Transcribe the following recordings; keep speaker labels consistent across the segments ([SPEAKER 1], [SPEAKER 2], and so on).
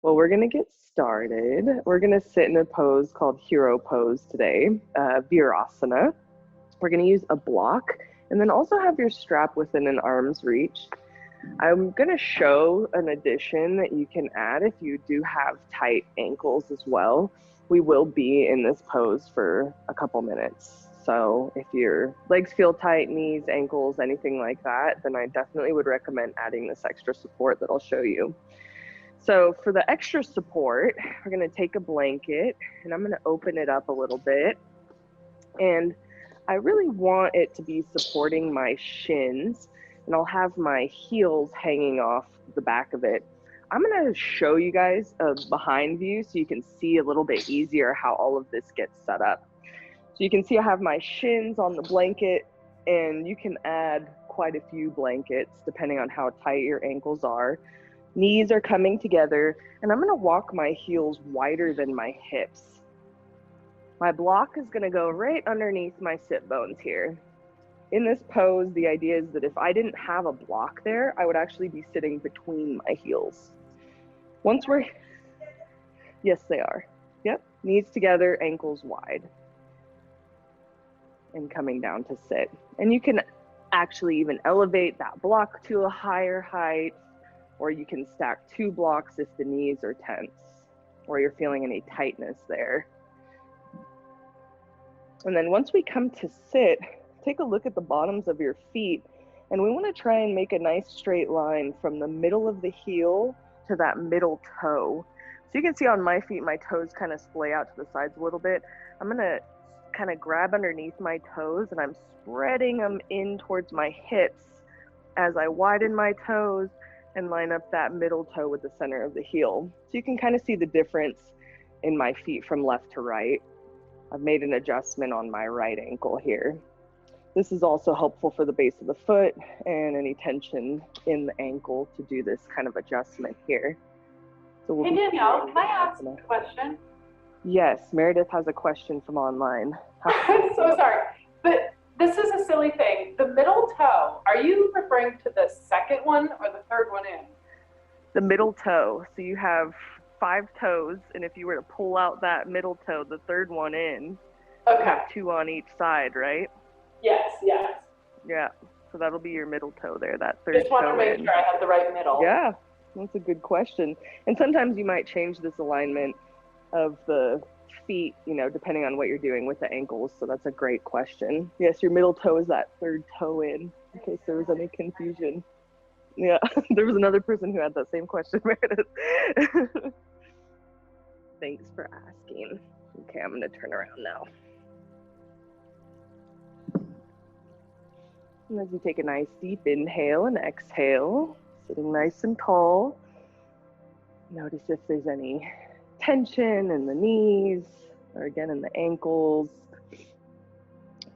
[SPEAKER 1] Well, we're going to get started. We're going to sit in a pose called hero pose today, Virasana. We're going to use a block and then also have your strap within an arm's reach. I'm going to show an addition that you can add if you do have tight ankles as well. We will be in this pose for a couple minutes. So if your legs feel tight, knees, ankles, anything like that, then I definitely would recommend adding this extra support that I'll show you. So for the extra support, we're going to take a blanket and I'm going to open it up a little bit. And I really want it to be supporting my shins, and I'll have my heels hanging off the back of it. I'm going to show you guys a behind view so you can see a little bit easier how all of this gets set up. So you can see I have my shins on the blanket, and you can add quite a few blankets depending on how tight your ankles are. Knees are coming together, and I'm going to walk my heels wider than my hips. My block is going to go right underneath my sit bones here. In this pose, the idea is that if I didn't have a block there, I would actually be sitting between my heels. Once we're, yes, they are. Yep, knees together, ankles wide. And coming down to sit. And you can actually even elevate that block to a higher height, or you can stack 2 blocks if the knees are tense, or you're feeling any tightness there. And then once we come to sit, take a look at the bottoms of your feet, and we want to try and make a nice straight line from the middle of the heel to that middle toe. So you can see on my feet, my toes kind of splay out to the sides a little bit. I'm going to kind of grab underneath my toes, and I'm spreading them in towards my hips as I widen my toes and line up that middle toe with the center of the heel. So you can kind of see the difference in my feet from left to right. I've made an adjustment on my right ankle here. This is also helpful for the base of the foot and any tension in the ankle to do this kind of adjustment here. So
[SPEAKER 2] hey Danielle, can I ask a question?
[SPEAKER 1] Yes, Meredith has a question from online.
[SPEAKER 2] I'm so sorry, but this is a silly thing. The middle toe, are you referring to the second one or the third one in?
[SPEAKER 1] The middle toe. So you have 5 toes, and if you were to pull out that middle toe, the third one in,
[SPEAKER 2] okay,
[SPEAKER 1] you have 2 on each side, right?
[SPEAKER 2] Yes.
[SPEAKER 1] Yeah, so that'll be your middle toe there, that third toe in.
[SPEAKER 2] Just want to make sure I have the right middle.
[SPEAKER 1] Yeah, that's a good question. And sometimes you might change this alignment of the feet, you know, depending on what you're doing with the ankles. So that's a great question. Yes, your middle toe is that third toe in case there was any confusion. Yeah, there was another person who had that same question, Meredith. Thanks for asking. Okay, I'm going to turn around now. And as you take a nice deep inhale and exhale, sitting nice and tall, notice if there's any tension in the knees or again in the ankles. You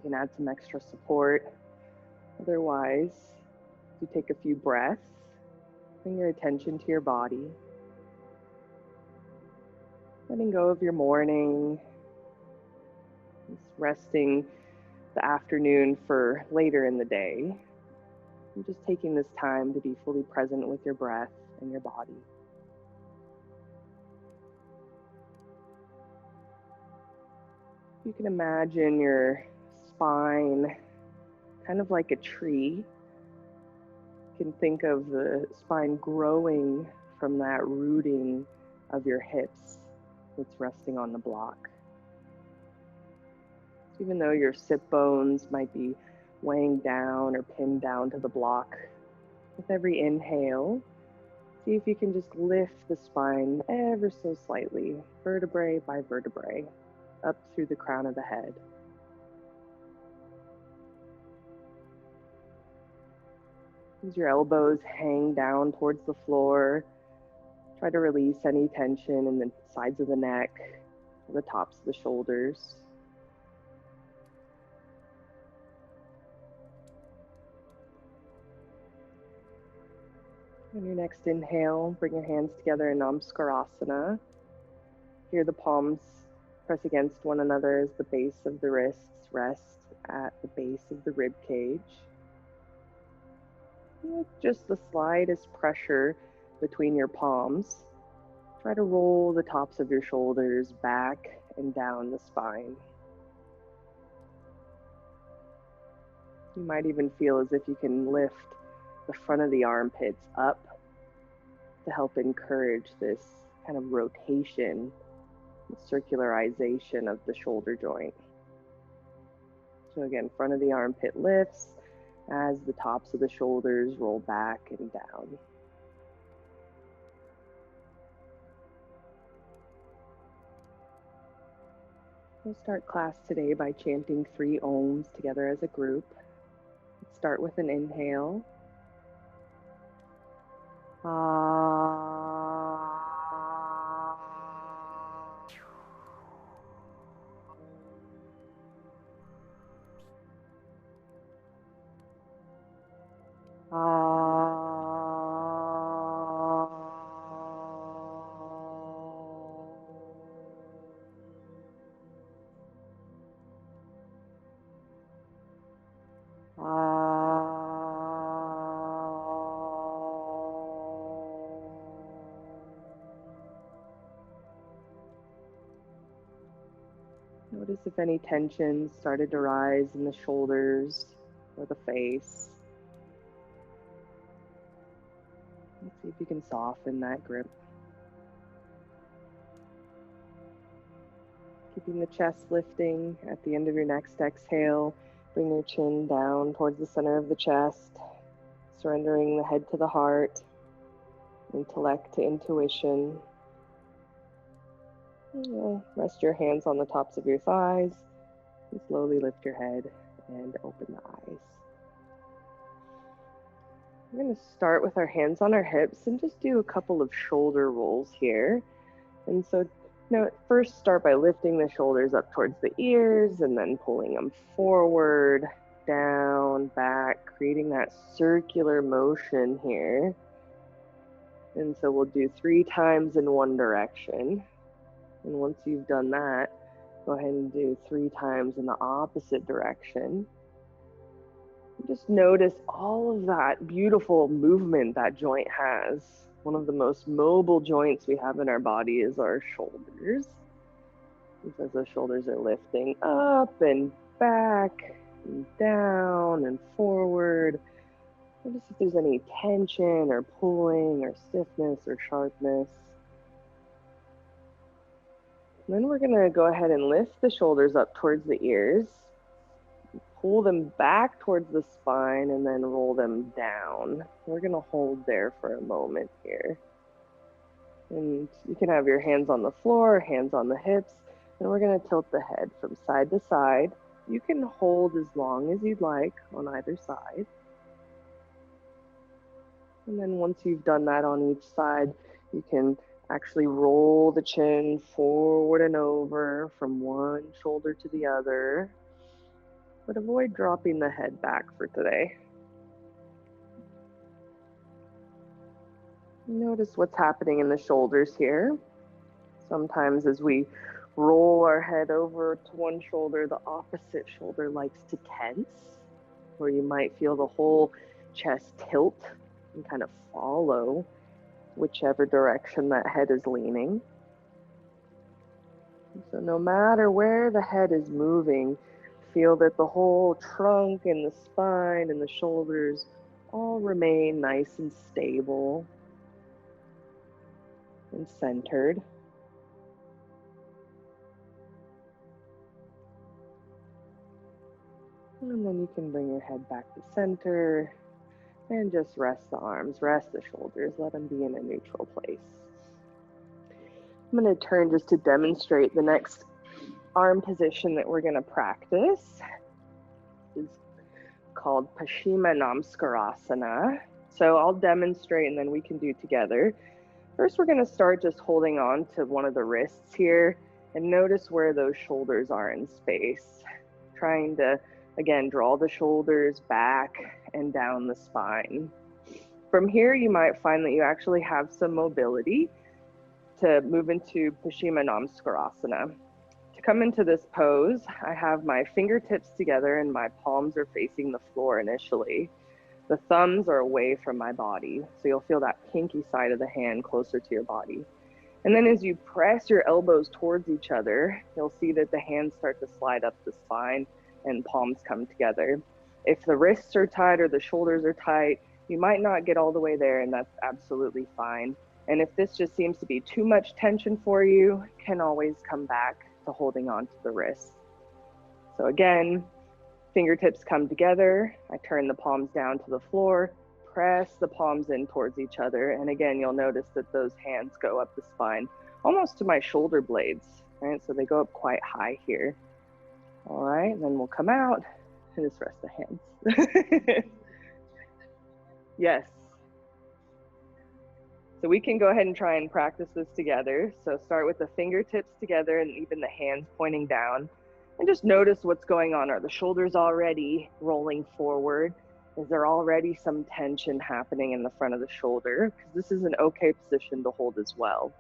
[SPEAKER 1] can add some extra support. Otherwise, you take a few breaths, bring your attention to your body, letting go of your morning, just resting the afternoon for later in the day, and just taking this time to be fully present with your breath and your body. You can imagine your spine kind of like a tree. You can think of the spine growing from that rooting of your hips that's resting on the block. So even though your sit bones might be weighing down or pinned down to the block, with every inhale, see if you can just lift the spine ever so slightly, vertebrae by vertebrae, up through the crown of the head. As your elbows hang down towards the floor, try to release any tension in the sides of the neck, the tops of the shoulders. On your next inhale, bring your hands together in Namaskar. Here the palms press against one another as the base of the wrists rest at the base of the rib cage. With just the slightest pressure between your palms. Try to roll the tops of your shoulders back and down the spine. You might even feel as if you can lift the front of the armpits up to help encourage this kind of rotation, circularization of the shoulder joint. So again, front of the armpit lifts as the tops of the shoulders roll back and down. We'll start class today by chanting 3 ohms together as a group. Let's start with an inhale. Notice if any tension started to rise in the shoulders or the face. Let's see if you can soften that grip. Keeping the chest lifting at the end of your next exhale. Bring your chin down towards the center of the chest, surrendering the head to the heart, intellect to intuition. Rest your hands on the tops of your thighs. And slowly lift your head and open the eyes. We're going to start with our hands on our hips and just do a couple of shoulder rolls here. And so, first start by lifting the shoulders up towards the ears and then pulling them forward, down, back, creating that circular motion here. And so we'll do 3 times in one direction. And once you've done that, go ahead and do 3 times in the opposite direction. Just notice all of that beautiful movement that joint has. One of the most mobile joints we have in our body is our shoulders. As those shoulders are lifting up and back and down and forward. Notice if there's any tension or pulling or stiffness or sharpness. And then we're going to go ahead and lift the shoulders up towards the ears, pull them back towards the spine, and then roll them down. We're going to hold there for a moment here. And you can have your hands on the floor, hands on the hips, and we're going to tilt the head from side to side. You can hold as long as you'd like on either side. And then once you've done that on each side, you can actually roll the chin forward and over from one shoulder to the other, but avoid dropping the head back for today. Notice what's happening in the shoulders here. Sometimes as we roll our head over to one shoulder, the opposite shoulder likes to tense, where you might feel the whole chest tilt and kind of follow whichever direction that head is leaning. So no matter where the head is moving, feel that the whole trunk and the spine and the shoulders all remain nice and stable and centered. And then you can bring your head back to center and just rest the arms, rest the shoulders, let them be in a neutral place. I'm going to turn just to demonstrate the next arm position that we're going to practice. It's called Paschimottanasana. So I'll demonstrate and then we can do together. First, we're going to start just holding on to one of the wrists here and notice where those shoulders are in space. Trying to, again, draw the shoulders back and down the spine. From here, you might find that you actually have some mobility to move into Paschimottanasana. To come into this pose, I have my fingertips together and my palms are facing the floor initially. The thumbs are away from my body, so you'll feel that pinky side of the hand closer to your body. And then as you press your elbows towards each other, you'll see that the hands start to slide up the spine and palms come together. If the wrists are tight or the shoulders are tight, you might not get all the way there, and that's absolutely fine. And if this just seems to be too much tension for you, can always come back to holding on to the wrists. So again, fingertips come together. I turn the palms down to the floor, press the palms in towards each other. And again, you'll notice that those hands go up the spine, almost to my shoulder blades, right? So they go up quite high here. All right, and then we'll come out and just rest the hands. Yes. So we can go ahead and try and practice this together. So start with the fingertips together and even the hands pointing down. And just notice what's going on. Are the shoulders already rolling forward? Is there already some tension happening in the front of the shoulder? Because this is an okay position to hold as well.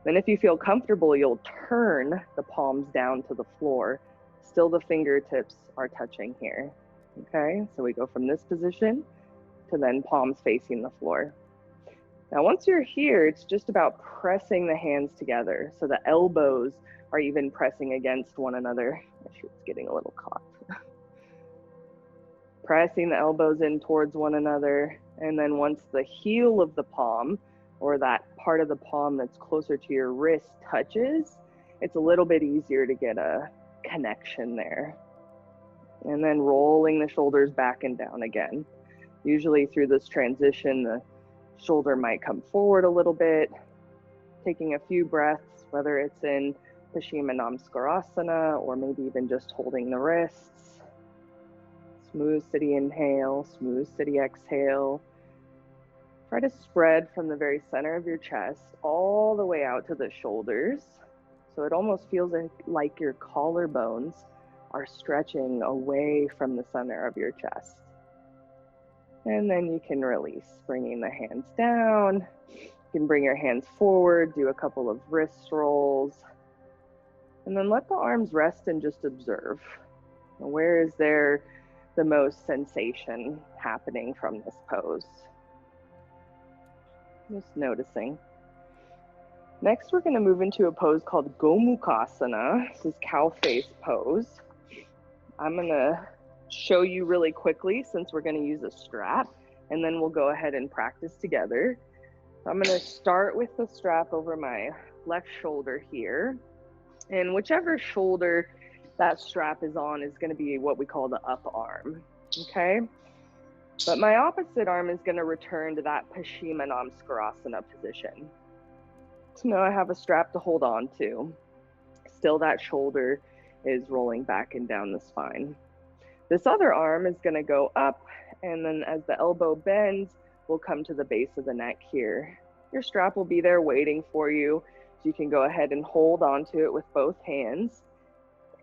[SPEAKER 1] Then if you feel comfortable, you'll turn the palms down to the floor. Still the fingertips are touching here. Okay, so we go from this position to then palms facing the floor. Now, once you're here, it's just about pressing the hands together. So the elbows are even pressing against one another. My shirt's getting a little caught. Pressing the elbows in towards one another. And then once the heel of the palm, or that part of the palm that's closer to your wrist, touches, it's a little bit easier to get a connection there. And then rolling the shoulders back and down again. Usually through this transition, the shoulder might come forward a little bit, taking a few breaths, whether it's in Paschimottanasana or maybe even just holding the wrists. Smooth, steady inhale, smooth, steady exhale. Try to spread from the very center of your chest all the way out to the shoulders. So it almost feels like your collarbones are stretching away from the center of your chest. And then you can release, bringing the hands down. You can bring your hands forward, do a couple of wrist rolls, and then let the arms rest and just observe. Where is there the most sensation happening from this pose? Just noticing. Next, we're going to move into a pose called Gomukhasana. This is cow face pose. I'm going to show you really quickly since we're going to use a strap, and then we'll go ahead and practice together. I'm going to start with the strap over my left shoulder here, and whichever shoulder that strap is on is going to be what we call the up arm, okay? But my opposite arm is going to return to that Paschimottanasana position. So now I have a strap to hold on to. Still that shoulder is rolling back and down the spine. This other arm is going to go up, and then as the elbow bends, we'll come to the base of the neck here. Your strap will be there waiting for you, so you can go ahead and hold onto it with both hands.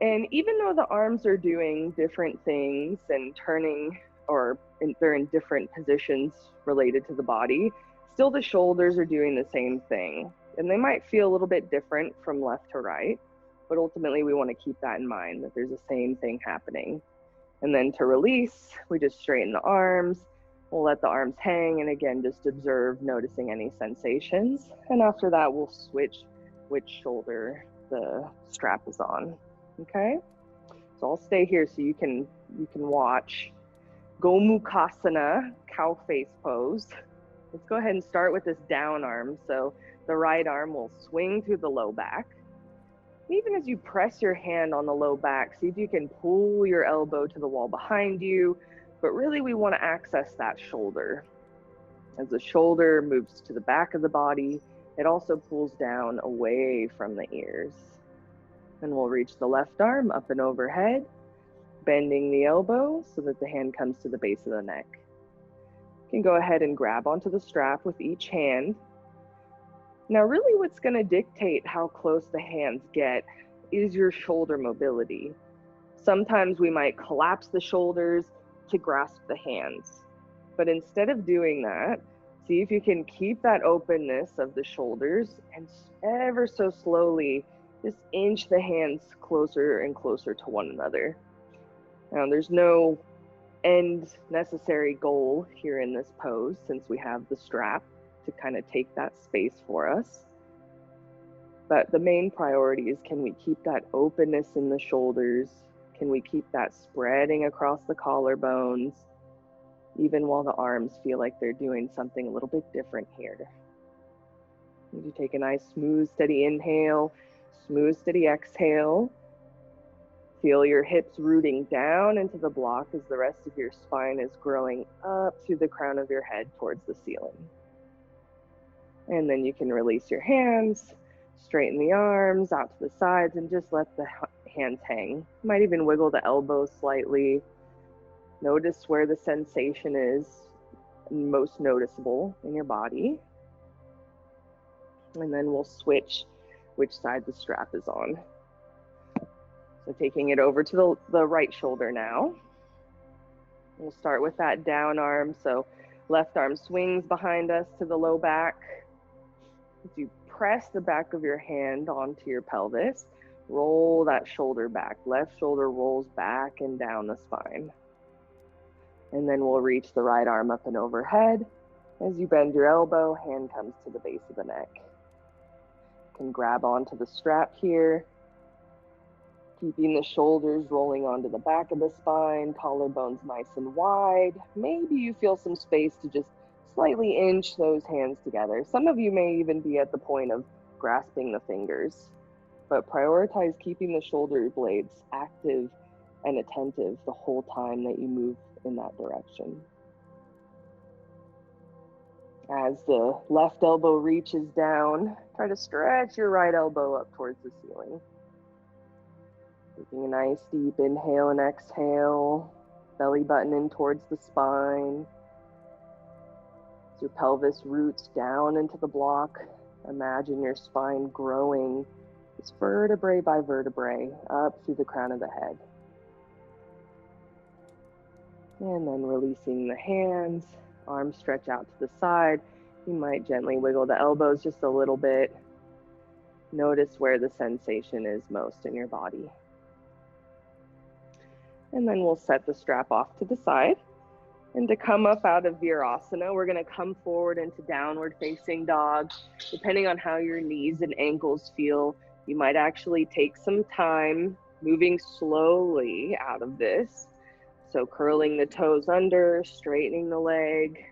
[SPEAKER 1] And even though the arms are doing different things and turning, or they're in different positions related to the body, still the shoulders are doing the same thing. And they might feel a little bit different from left to right, but ultimately we want to keep that in mind, that there's the same thing happening. And then to release, we just straighten the arms. We'll let the arms hang, and again, just observe, noticing any sensations. And after that, we'll switch which shoulder the strap is on, okay? So I'll stay here so you can watch. Gomukhasana, cow face pose. Let's go ahead and start with this down arm. So the right arm will swing through the low back. Even as you press your hand on the low back, see if you can pull your elbow to the wall behind you, but really we want to access that shoulder. As the shoulder moves to the back of the body, it also pulls down away from the ears. And we'll reach the left arm up and overhead, bending the elbow so that the hand comes to the base of the neck. You can go ahead and grab onto the strap with each hand. Now, really what's going to dictate how close the hands get is your shoulder mobility. Sometimes we might collapse the shoulders to grasp the hands. But instead of doing that, see if you can keep that openness of the shoulders and ever so slowly just inch the hands closer and closer to one another. Now, there's no end necessary goal here in this pose since we have the strap to kind of take that space for us. But the main priority is, can we keep that openness in the shoulders? Can we keep that spreading across the collarbones, even while the arms feel like they're doing something a little bit different here? You take a nice, smooth, steady inhale, smooth, steady exhale. Feel your hips rooting down into the block as the rest of your spine is growing up through the crown of your head towards the ceiling. And then you can release your hands, straighten the arms out to the sides, and just let the hands hang. You might even wiggle the elbows slightly. Notice where the sensation is most noticeable in your body. And then we'll switch which side the strap is on. So taking it over to the right shoulder now. We'll start with that down arm. So left arm swings behind us to the low back. As you press the back of your hand onto your pelvis, roll that shoulder back. Left shoulder rolls back and down the spine. And then we'll reach the right arm up and overhead. As you bend your elbow, hand comes to the base of the neck. You can grab onto the strap here, keeping the shoulders rolling onto the back of the spine, collarbones nice and wide. Maybe you feel some space to just slightly inch those hands together. Some of you may even be at the point of grasping the fingers, but prioritize keeping the shoulder blades active and attentive the whole time that you move in that direction. As the left elbow reaches down, try to stretch your right elbow up towards the ceiling. Taking a nice deep inhale and exhale, belly button in towards the spine. As your pelvis roots down into the block, imagine your spine growing just vertebrae by vertebrae up through the crown of the head. And then releasing the hands, arms stretch out to the side. You might gently wiggle the elbows just a little bit. Notice where the sensation is most in your body. And then we'll set the strap off to the side. And to come up out of Virasana, we're going to come forward into downward facing dog. Depending on how your knees and ankles feel, you might actually take some time moving slowly out of this. So curling the toes under, straightening the leg.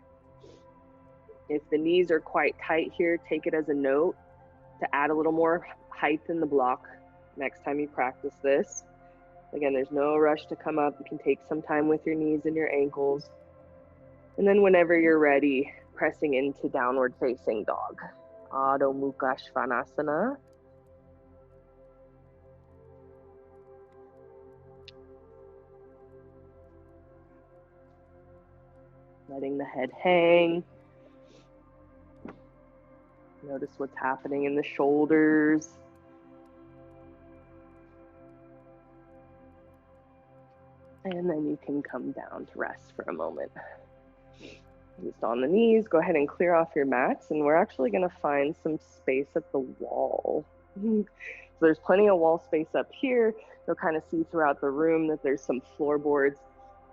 [SPEAKER 1] If the knees are quite tight here, take it as a note to add a little more height in the block next time you practice this. Again, there's no rush to come up. You can take some time with your knees and your ankles. And then whenever you're ready, pressing into downward facing dog. Adho Mukha Svanasana. Letting the head hang. Notice what's happening in the shoulders. And then you can come down to rest for a moment. Just on the knees, go ahead and clear off your mats, and we're actually going to find some space at the wall. So there's plenty of wall space up here. You'll kind of see throughout the room that there's some floorboards.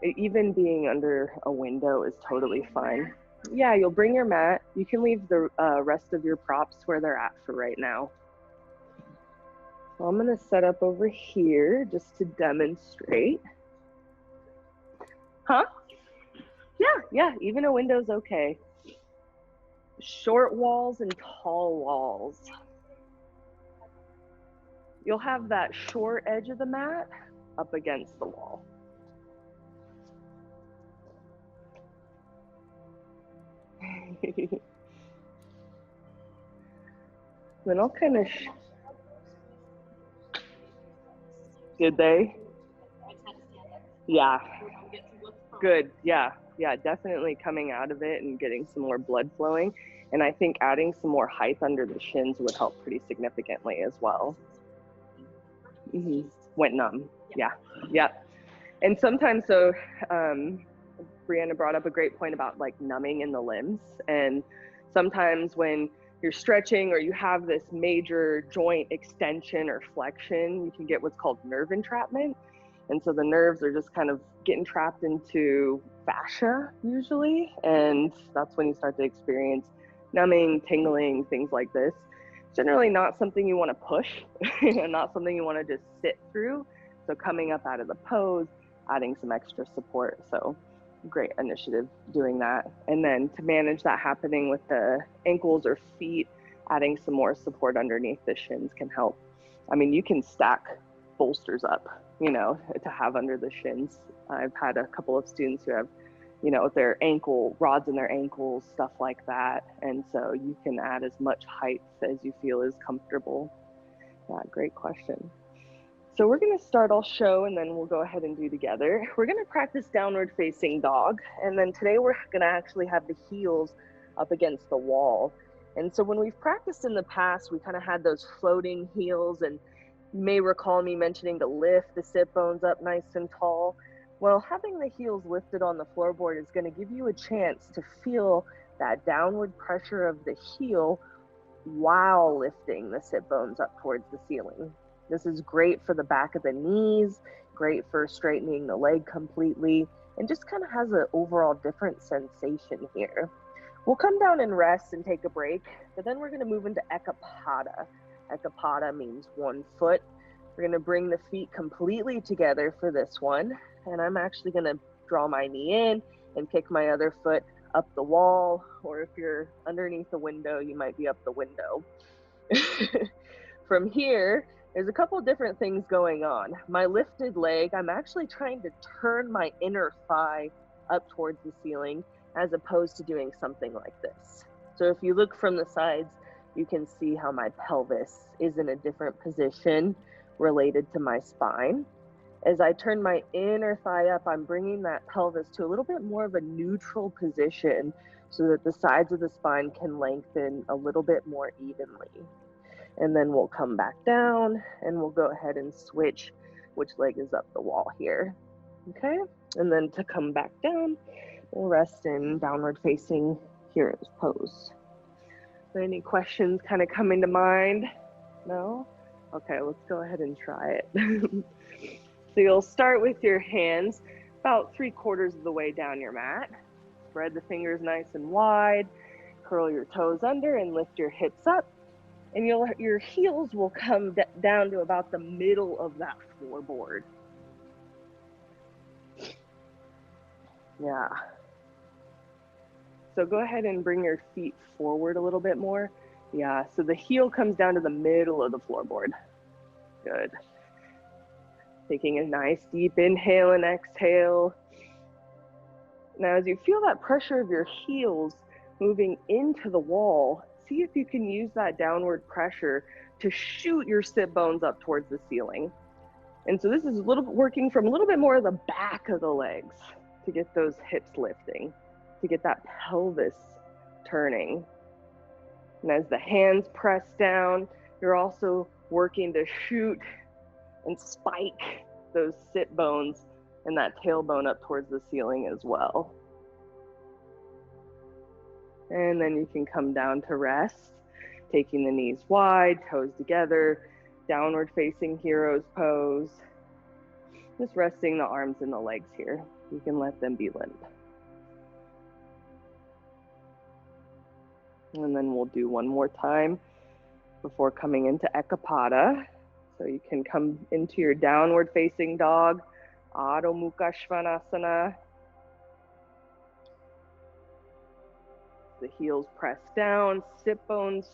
[SPEAKER 1] Even being under a window is totally fine. Yeah, you'll bring your mat. You can leave the rest of your props where they're at for right now. So I'm going to set up over here just to demonstrate. Huh? Yeah, even a window's okay. Short walls and tall walls. You'll have that short edge of the mat up against the wall. Then I'll kind of, did they? Yeah, good, yeah, definitely coming out of it and getting some more blood flowing. And I think adding some more height under the shins would help pretty significantly as well. Went numb, yeah. And sometimes, so Brianna brought up a great point about like numbing in the limbs. And sometimes when you're stretching or you have this major joint extension or flexion, you can get what's called nerve entrapment. And so the nerves are just kind of getting trapped into fascia usually. And that's when you start to experience numbing, tingling, things like this. Generally not something you want to push, not something you want to just sit through. So coming up out of the pose, adding some extra support. So great initiative doing that. And then to manage that happening with the ankles or feet, adding some more support underneath the shins can help. I mean, you can stack bolsters up, to have under the shins. I've had a couple of students who have, their ankle rods in their ankles, stuff like that. And so you can add as much height as you feel is comfortable. Yeah, great question. So we're going to start, I'll show, and then we'll go ahead and do together. We're going to practice downward facing dog. And then today we're going to actually have the heels up against the wall. And so when we've practiced in the past, we kind of had those floating heels, and you may recall me mentioning to lift the sit bones up nice and tall. Well, having the heels lifted on the floorboard is going to give you a chance to feel that downward pressure of the heel while lifting the sit bones up towards the ceiling. This is great for the back of the knees, great for straightening the leg completely, and just kind of has an overall different sensation here. We'll come down and rest and take a break, but then we're going to move into ekapada. Ekapada means 1 foot. We're going to bring the feet completely together for this one, and I'm actually going to draw my knee in and kick my other foot up the wall, or if you're underneath the window, you might be up the window. From here, there's a couple different things going on. My lifted leg, I'm actually trying to turn my inner thigh up towards the ceiling as opposed to doing something like this. So if you look from the sides, you can see how my pelvis is in a different position related to my spine. As I turn my inner thigh up, I'm bringing that pelvis to a little bit more of a neutral position so that the sides of the spine can lengthen a little bit more evenly. And then we'll come back down and we'll go ahead and switch which leg is up the wall here. Okay, and then to come back down, we'll rest in downward facing hero's pose. Any questions kind of coming to mind? No? Okay, let's go ahead and try it. So you'll start with your hands about 3/4 of the way down your mat. Spread the fingers nice and wide, curl your toes under and lift your hips up. And your heels will come down to about the middle of that floorboard. Yeah. So go ahead and bring your feet forward a little bit more. Yeah, so the heel comes down to the middle of the floorboard. Good. Taking a nice deep inhale and exhale. Now, as you feel that pressure of your heels moving into the wall, see if you can use that downward pressure to shoot your sit bones up towards the ceiling. And so this is working from a little bit more of the back of the legs to get those hips lifting, to get that pelvis turning. And as the hands press down, you're also working to shoot and spike those sit bones and that tailbone up towards the ceiling as well. And then you can come down to rest, taking the knees wide, toes together, downward facing hero's pose. Just resting the arms and the legs here. You can let them be limp. And then we'll do one more time before coming into ekapada. So you can come into your downward facing dog, Adho Mukha Svanasana. The heels press down, sit bones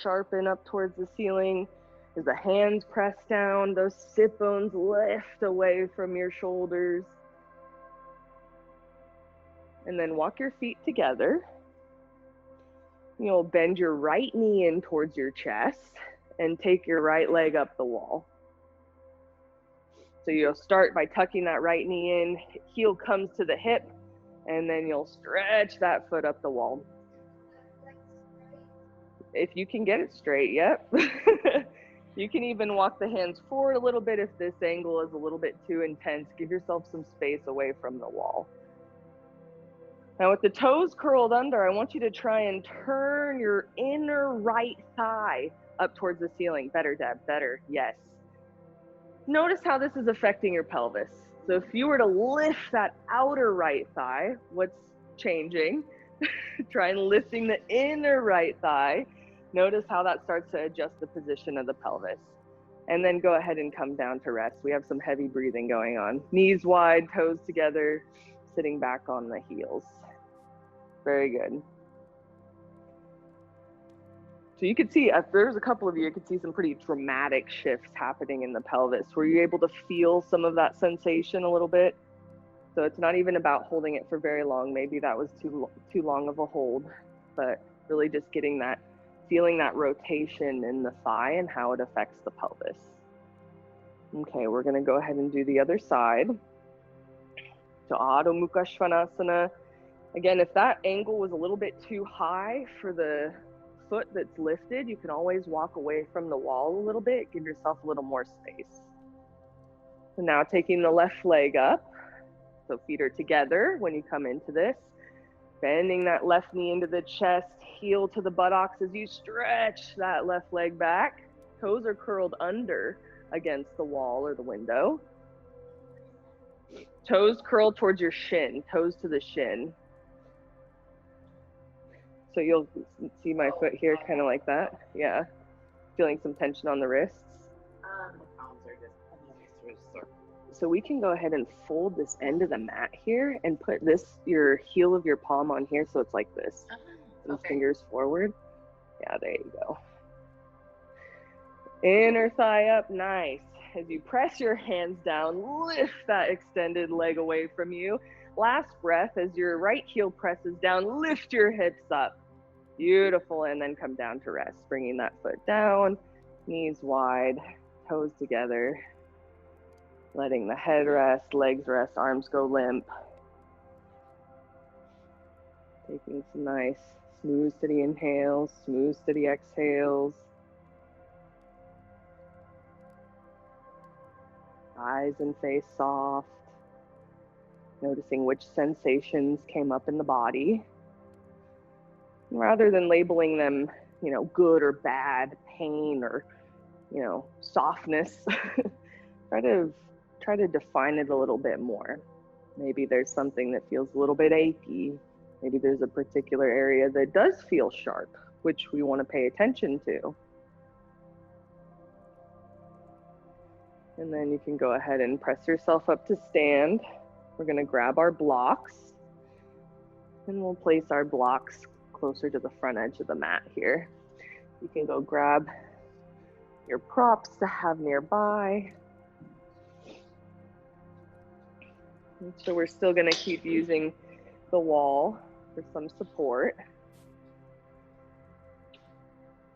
[SPEAKER 1] sharpen up towards the ceiling. As the hands press down, those sit bones lift away from your shoulders. And then walk your feet together. You'll bend your right knee in towards your chest and take your right leg up the wall. So you'll start by tucking that right knee in, heel comes to the hip, and then you'll stretch that foot up the wall. If you can get it straight, yep. You can even walk the hands forward a little bit if this angle is a little bit too intense. Give yourself some space away from the wall. Now with the toes curled under, I want you to try and turn your inner right thigh up towards the ceiling. Better, Deb, better, yes. Notice how this is affecting your pelvis. So if you were to lift that outer right thigh, what's changing? Try and lifting the inner right thigh. Notice how that starts to adjust the position of the pelvis. And then go ahead and come down to rest. We have some heavy breathing going on. Knees wide, toes together, sitting back on the heels. Very good. So you could see, if there's a couple of you could see some pretty dramatic shifts happening in the pelvis. Were you able to feel some of that sensation a little bit? So it's not even about holding it for very long. Maybe that was too long of a hold, but really just getting that, feeling that rotation in the thigh and how it affects the pelvis. Okay, we're gonna go ahead and do the other side. So Adho Mukha Svanasana. Again, if that angle was a little bit too high for the foot that's lifted, you can always walk away from the wall a little bit, give yourself a little more space. So now taking the left leg up, so feet are together when you come into this, bending that left knee into the chest, heel to the buttocks as you stretch that left leg back. Toes are curled under against the wall or the window. Toes curled towards your shin, toes to the shin. So you'll see my foot here, kind of like that. Yeah. Feeling some tension on the wrists.
[SPEAKER 3] The palms are just,
[SPEAKER 1] So we can go ahead and fold this end of the mat here and put this, your heel of your palm on here, so it's like this. And fingers forward. Yeah, there you go. Inner thigh up, nice. As you press your hands down, lift that extended leg away from you. Last breath, as your right heel presses down, lift your hips up. Beautiful, and then come down to rest, bringing that foot down, knees wide, toes together, letting the head rest, legs rest, arms go limp. Taking some nice, smooth, steady inhales, smooth, steady exhales. Eyes and face soft. Noticing which sensations came up in the body. Rather than labeling them, good or bad, pain or, softness, try to define it a little bit more. Maybe there's something that feels a little bit achy. Maybe there's a particular area that does feel sharp, which we want to pay attention to. And then you can go ahead and press yourself up to stand. We're going to grab our blocks and we'll place our blocks closer to the front edge of the mat here. You can go grab your props to have nearby. And so we're still going to keep using the wall for some support.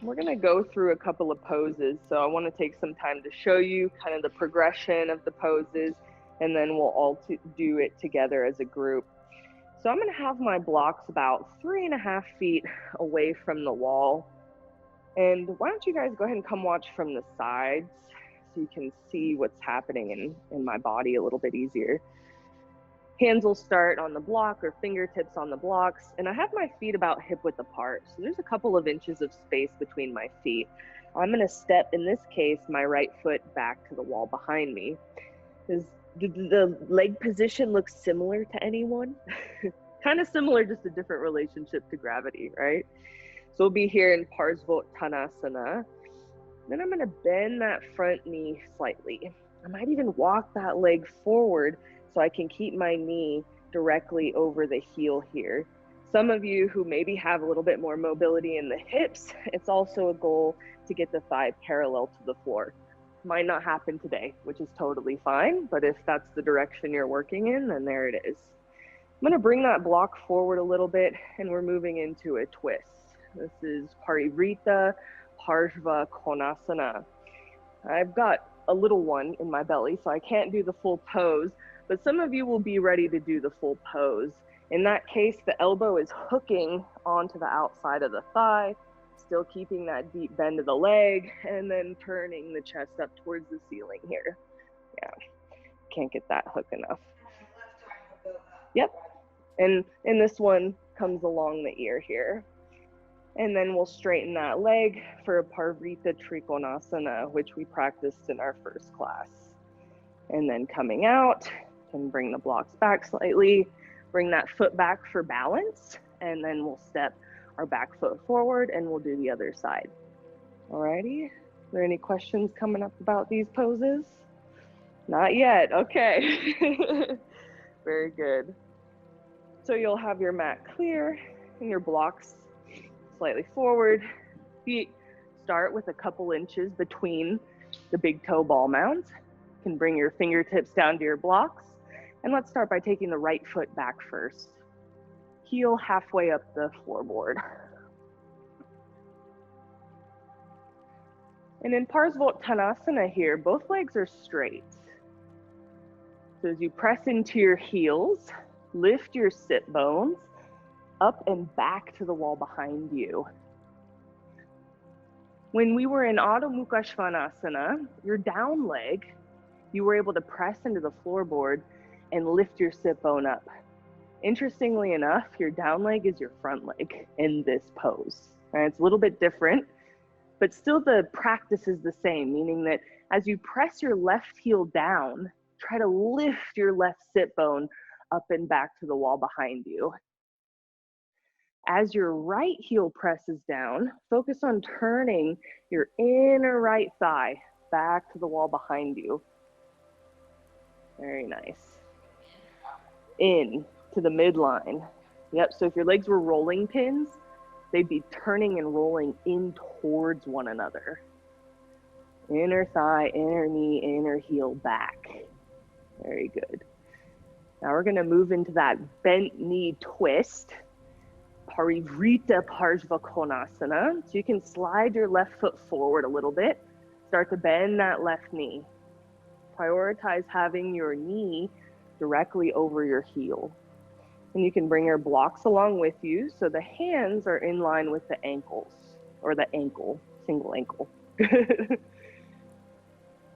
[SPEAKER 1] We're going to go through a couple of poses. So I want to take some time to show you kind of the progression of the poses, and then we'll all do it together as a group. So I'm going to have my blocks about 3.5 feet away from the wall. And why don't you guys go ahead and come watch from the sides so you can see what's happening in my body a little bit easier. Hands will start on the block or fingertips on the blocks. And I have my feet about hip width apart. So there's a couple of inches of space between my feet. I'm going to step, in this case, my right foot back to the wall behind me. Does the leg position look similar to anyone? Kind of similar, just a different relationship to gravity, right? So we'll be here in Parsvottanasana. Then I'm going to bend that front knee slightly. I might even walk that leg forward so I can keep my knee directly over the heel here. Some of you who maybe have a little bit more mobility in the hips, it's also a goal to get the thigh parallel to the floor. Might not happen today, which is totally fine, but if that's the direction you're working in, then there it is. I'm gonna bring that block forward a little bit, and we're moving into a twist. This is Parivrita Parshva Konasana. I've got a little one in my belly, so I can't do the full pose, but some of you will be ready to do the full pose. In that case, the elbow is hooking onto the outside of the thigh, still keeping that deep bend of the leg, and then turning the chest up towards the ceiling here. Yeah, can't get that hook enough. Yep, and this one comes along the ear here. And then we'll straighten that leg for a Parivrita Trikonasana, which we practiced in our first class. And then coming out, can bring the blocks back slightly, bring that foot back for balance, and then we'll step our back foot forward, and we'll do the other side. Alrighty, are there any questions coming up about these poses? Not yet, okay. Very good. So you'll have your mat clear and your blocks slightly forward. Feet start with a couple inches between the big toe ball mounds. You can bring your fingertips down to your blocks. And let's start by taking the right foot back first. Heel halfway up the floorboard. And in Parsvottanasana here, both legs are straight. So as you press into your heels, lift your sit bones up and back to the wall behind you. When we were in Adho Mukha Svanasana, your down leg, you were able to press into the floorboard and lift your sit bone up. Interestingly enough, your down leg is your front leg in this pose. Right? It's a little bit different, but still the practice is the same, meaning that as you press your left heel down, try to lift your left sit bone up and back to the wall behind you. As your right heel presses down, focus on turning your inner right thigh back to the wall behind you. Very nice. In to the midline. Yep, so if your legs were rolling pins, they'd be turning and rolling in towards one another. Inner thigh, inner knee, inner heel back. Very good. Now we're gonna move into that bent knee twist. Parivrita Parsvakonasana. So you can slide your left foot forward a little bit. Start to bend that left knee. Prioritize having your knee directly over your heel. And you can bring your blocks along with you so the hands are in line with the ankles, or the ankle, single ankle.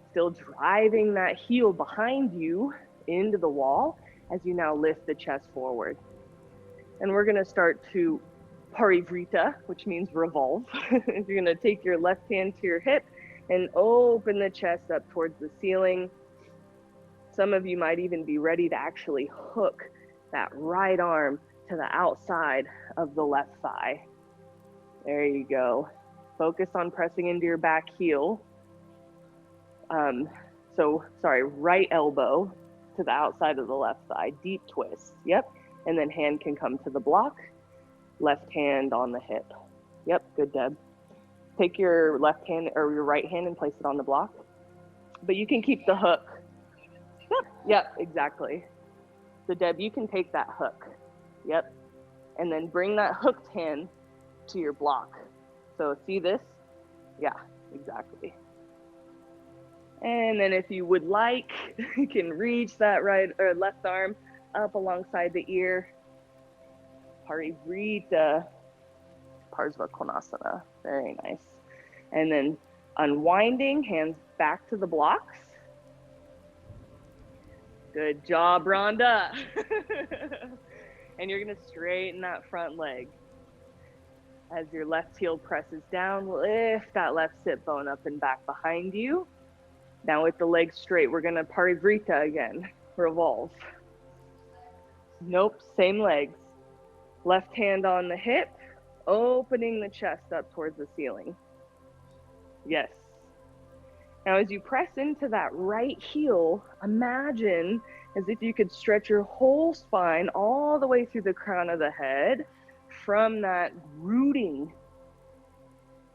[SPEAKER 1] Still driving that heel behind you into the wall as you now lift the chest forward. And we're gonna start to parivrita, which means revolve. You're gonna take your left hand to your hip and open the chest up towards the ceiling. Some of you might even be ready to actually hook that right arm to the outside of the left thigh. There you go. Focus on pressing into your back heel. Right elbow to the outside of the left thigh, deep twist, yep. And then hand can come to the block, left hand on the hip. Yep, good, Deb. Take your left hand or your right hand and place it on the block. But you can keep the hook. Yep, exactly. So Deb, you can take that hook. Yep. And then bring that hooked hand to your block. So see this? Yeah, exactly. And then if you would like, you can reach that right or left arm up alongside the ear. Parivrita Parsvakonasana. Very nice. And then unwinding, hands back to the blocks. Good job, Rhonda. And you're gonna straighten that front leg. As your left heel presses down, lift that left sit bone up and back behind you. Now with the legs straight, we're gonna parivrita again, revolve. Nope, same legs. Left hand on the hip, opening the chest up towards the ceiling. Yes. Now as you press into that right heel, imagine as if you could stretch your whole spine all the way through the crown of the head from that rooting.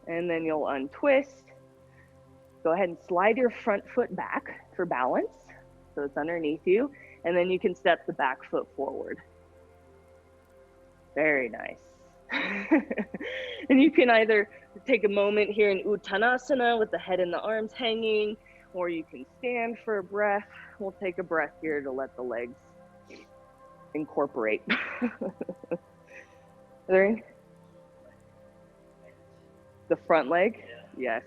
[SPEAKER 1] And then you'll untwist. Go ahead and slide your front foot back for balance. So it's underneath you. And then you can step the back foot forward. Very nice. And you can either take a moment here in Uttanasana with the head and the arms hanging, or you can stand for a breath. We'll take a breath here to let the legs incorporate. The front leg? Yes,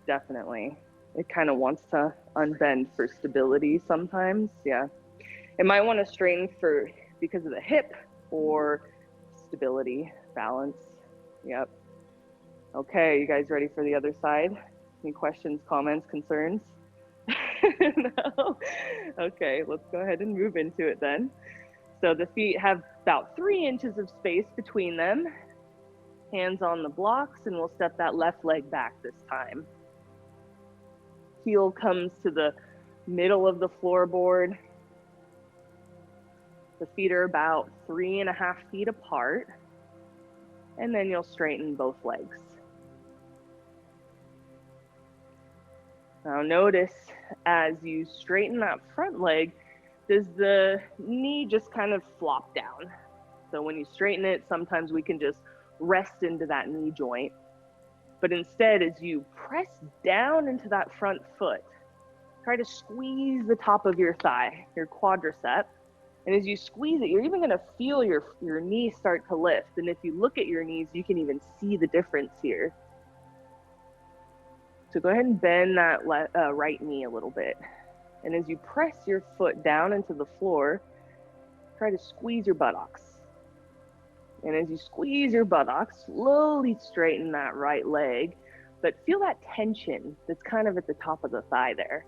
[SPEAKER 1] definitely. It kind of wants to unbend for stability sometimes, yeah. It might want to straighten because of the hip or stability, balance, yep. Okay, you guys ready for the other side? Any questions, comments, concerns? No? Okay, let's go ahead and move into it then. So the feet have About 3 inches of space between them. Hands on the blocks, and we'll step that left leg back this time. Heel comes to the middle of the floorboard. The feet are about 3.5 feet apart. And then you'll straighten both legs. Now notice as you straighten that front leg, does the knee just kind of flop down? So when you straighten it, sometimes we can just rest into that knee joint. But instead, as you press down into that front foot, try to squeeze the top of your thigh, your quadricep. And as you squeeze it, you're even gonna feel your knee start to lift. And if you look at your knees, you can even see the difference here. So go ahead and bend that right knee a little bit. And as you press your foot down into the floor, try to squeeze your buttocks. And as you squeeze your buttocks, slowly straighten that right leg, but feel that tension that's kind of at the top of the thigh there.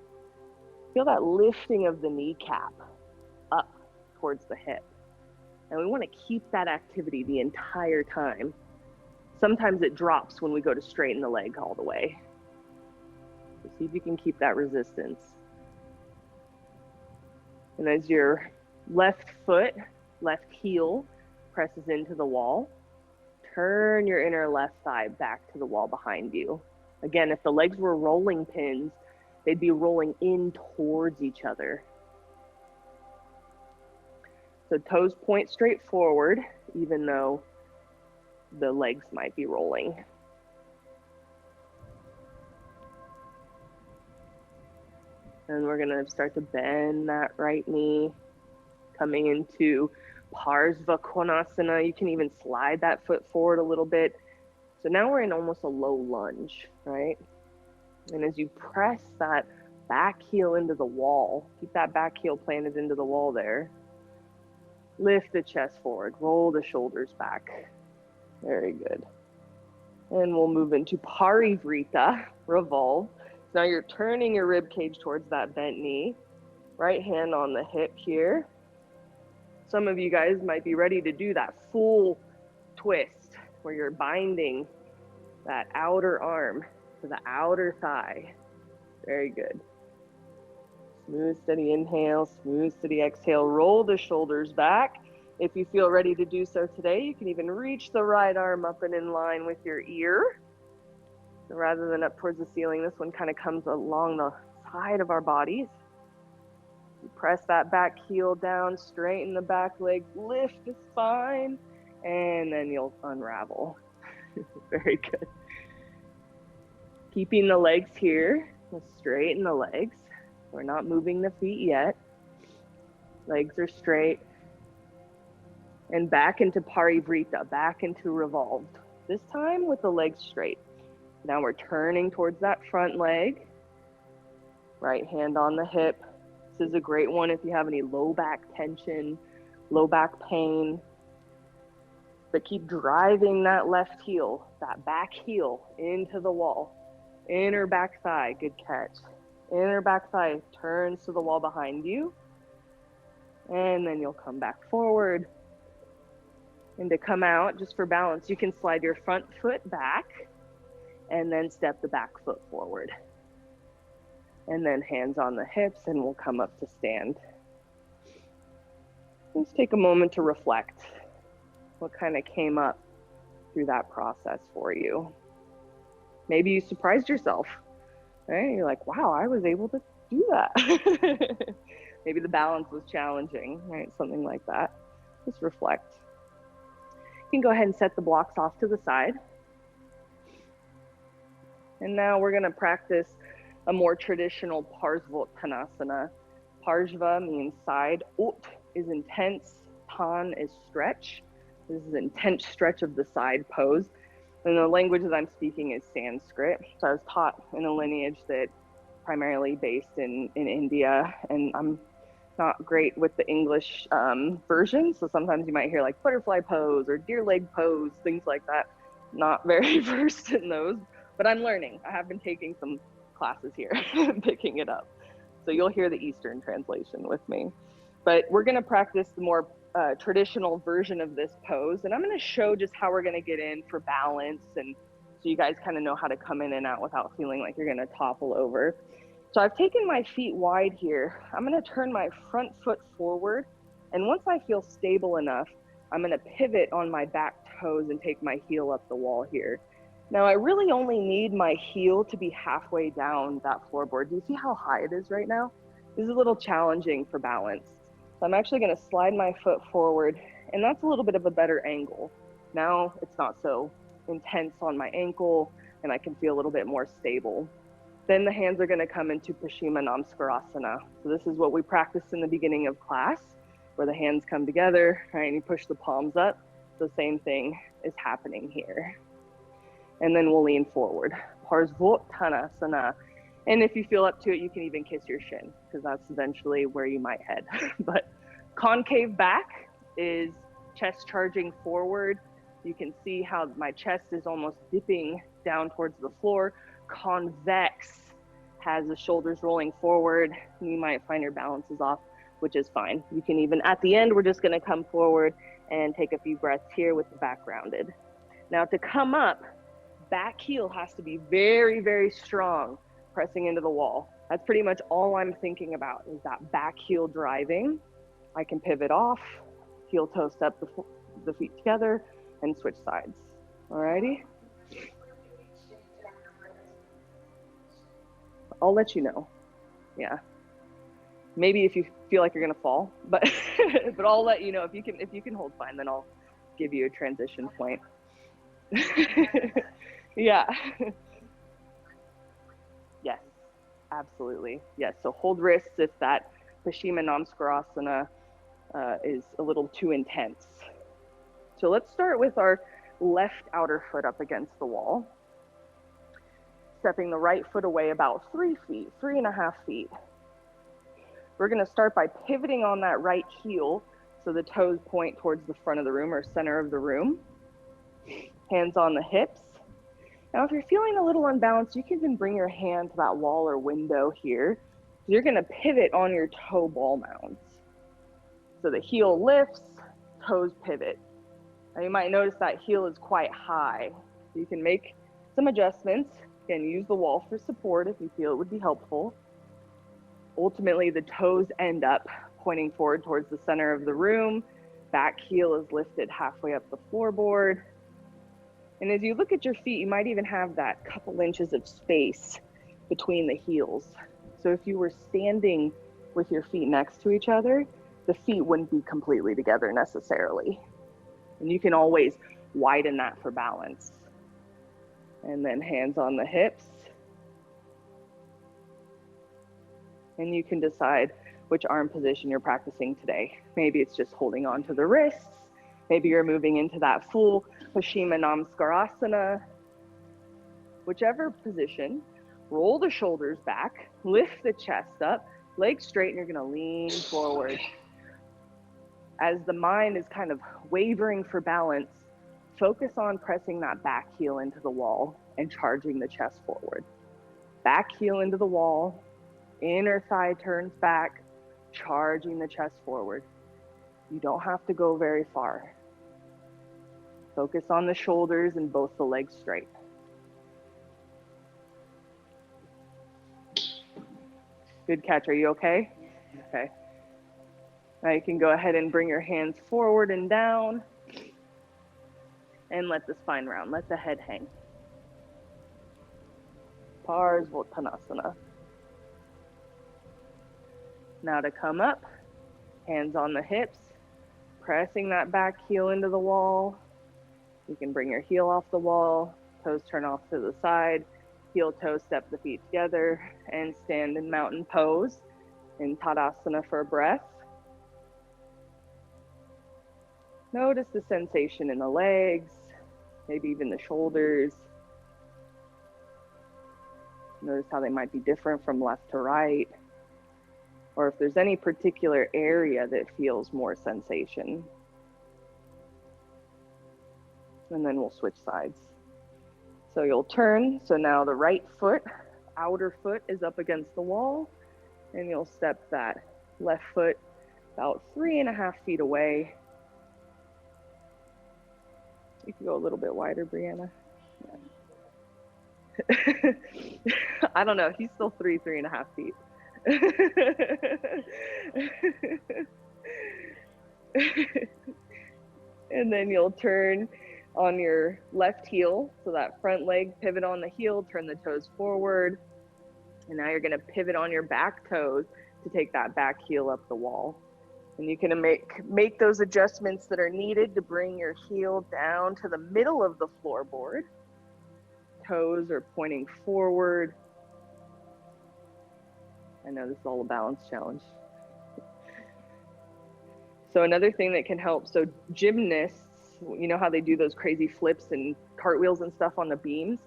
[SPEAKER 1] Feel that lifting of the kneecap up towards the hip. And we want to keep that activity the entire time. Sometimes it drops when we go to straighten the leg all the way. So see if you can keep that resistance. And as your left foot, left heel presses into the wall, turn your inner left thigh back to the wall behind you. Again, if the legs were rolling pins, they'd be rolling in towards each other. So toes point straight forward, even though the legs might be rolling. And we're gonna start to bend that right knee, coming into Parsva Konasana. You can even slide that foot forward a little bit. So now we're in almost a low lunge, right? And as you press that back heel into the wall, keep that back heel planted into the wall there. Lift the chest forward, roll the shoulders back. Very good. And we'll move into Parivrita, revolve. Now you're turning your rib cage towards that bent knee. Right hand on the hip here. Some of you guys might be ready to do that full twist where you're binding that outer arm to the outer thigh. Very good. Smooth, steady inhale, smooth, steady exhale. Roll the shoulders back. If you feel ready to do so today, you can even reach the right arm up and in line with your ear. So rather than up towards the ceiling, this one kind of comes along the side of our bodies. You press that back heel down, straighten the back leg, lift the spine, and then you'll unravel. Very good. Keeping the legs here, let's straighten the legs. We're not moving the feet yet. Legs are straight. And back into Parivrita, back into revolved. This time with the legs straight. Now we're turning towards that front leg. Right hand on the hip. This is a great one if you have any low back tension, low back pain. But keep driving that left heel, that back heel into the wall. Inner back thigh, good catch. Inner back thigh turns to the wall behind you. And then you'll come back forward. And to come out, just for balance, you can slide your front foot back and then step the back foot forward. And then hands on the hips, and we'll come up to stand. Let's take a moment to reflect. What kind of came up through that process for you? Maybe you surprised yourself, right? You're like, wow, I was able to do that. Maybe the balance was challenging, right? Something like that. Just reflect. You can go ahead and set the blocks off to the side. And now we're gonna practice a more traditional Parsvottanasana. Parsva means side, ut is intense, tan is stretch. This is an intense stretch of the side pose. And the language that I'm speaking is Sanskrit. So I was taught in a lineage that primarily based in India, and I'm not great with the English version. So sometimes you might hear like butterfly pose or deer leg pose, things like that. Not very versed in those, but I'm learning. I have been taking some classes here, picking it up. So you'll hear the Eastern translation with me. But we're gonna practice the more traditional version of this pose, and I'm going to show just how we're going to get in for balance, and so you guys kind of know how to come in and out without feeling like you're going to topple over. So I've taken my feet wide here. I'm going to turn my front foot forward, and once I feel stable enough, I'm going to pivot on my back toes and take my heel up the wall here. Now I really only need my heel to be halfway down that floorboard. Do you see how high it is right now? This is a little challenging for balance. So I'm actually going to slide my foot forward, and that's a little bit of a better angle. Now it's not so intense on my ankle, and I can feel a little bit more stable. Then the hands are going to come into Paschimottanasana. So this is what we practiced in the beginning of class, where the hands come together, right, and you push the palms up. The same thing is happening here. And then we'll lean forward. Parsvottanasana. And if you feel up to it, you can even kiss your shin, because that's eventually where you might head. But concave back is chest charging forward. You can see how my chest is almost dipping down towards the floor. Convex has the shoulders rolling forward. You might find your balance is off, which is fine. You can even, at the end, we're just gonna come forward and take a few breaths here with the back rounded. Now to come up, back heel has to be very, very strong, pressing into the wall. That's pretty much all I'm thinking about, is that back heel driving. I can pivot off, heel toe step the feet together, and switch sides. Alrighty? I'll let you know. Yeah. Maybe if you feel like you're gonna fall, but but I'll let you know. If you can hold fine, then I'll give you a transition point. Yeah. Yes, absolutely. Yes. So hold wrists if that Paschimottanasana is a little too intense. So let's start with our left outer foot up against the wall. Stepping the right foot away about 3 feet, 3.5 feet. We're going to start by pivoting on that right heel so the toes point towards the front of the room or center of the room. Hands on the hips. Now, if you're feeling a little unbalanced, you can even bring your hand to that wall or window here. You're going to pivot on your toe ball mounds. So the heel lifts, toes pivot. Now you might notice that heel is quite high. You can make some adjustments. Again, use the wall for support if you feel it would be helpful. Ultimately, the toes end up pointing forward towards the center of the room. Back heel is lifted halfway up the floorboard. And as you look at your feet, you might even have that couple inches of space between the heels. So if you were standing with your feet next to each other, the feet wouldn't be completely together necessarily. And you can always widen that for balance. And then hands on the hips. And you can decide which arm position you're practicing today. Maybe it's just holding on to the wrists. Maybe you're moving into that full Paschimottanasana. Whichever position, roll the shoulders back, lift the chest up, legs straight, and you're gonna lean forward. As the mind is kind of wavering for balance, focus on pressing that back heel into the wall and charging the chest forward. Back heel into the wall, inner thigh turns back, charging the chest forward. You don't have to go very far. Focus on the shoulders and both the legs straight. Good catch, are you okay? Okay. Now you can go ahead and bring your hands forward and down and let the spine round, let the head hang. Parsvottanasana. Now to come up, hands on the hips, pressing that back heel into the wall. You can bring your heel off the wall, toes turn off to the side, heel toe step the feet together, and stand in mountain pose in Tadasana for a breath. Notice the sensation in the legs, maybe even the shoulders. Notice how they might be different from left to right, or if there's any particular area that feels more sensation. And then we'll switch sides. So you'll turn, so now the right foot, outer foot is up against the wall, and you'll step that left foot about 3.5 feet away, You can go a little bit wider, Brianna. I don't know. He's still 3.5 feet. And then you'll turn on your left heel. So that front leg, pivot on the heel, turn the toes forward. And now you're going to pivot on your back toes to take that back heel up the wall. And you can make those adjustments that are needed to bring your heel down to the middle of the floorboard. Toes are pointing forward. I know this is all a balance challenge. So another thing that can help, so gymnasts, you know how they do those crazy flips and cartwheels and stuff on the beams?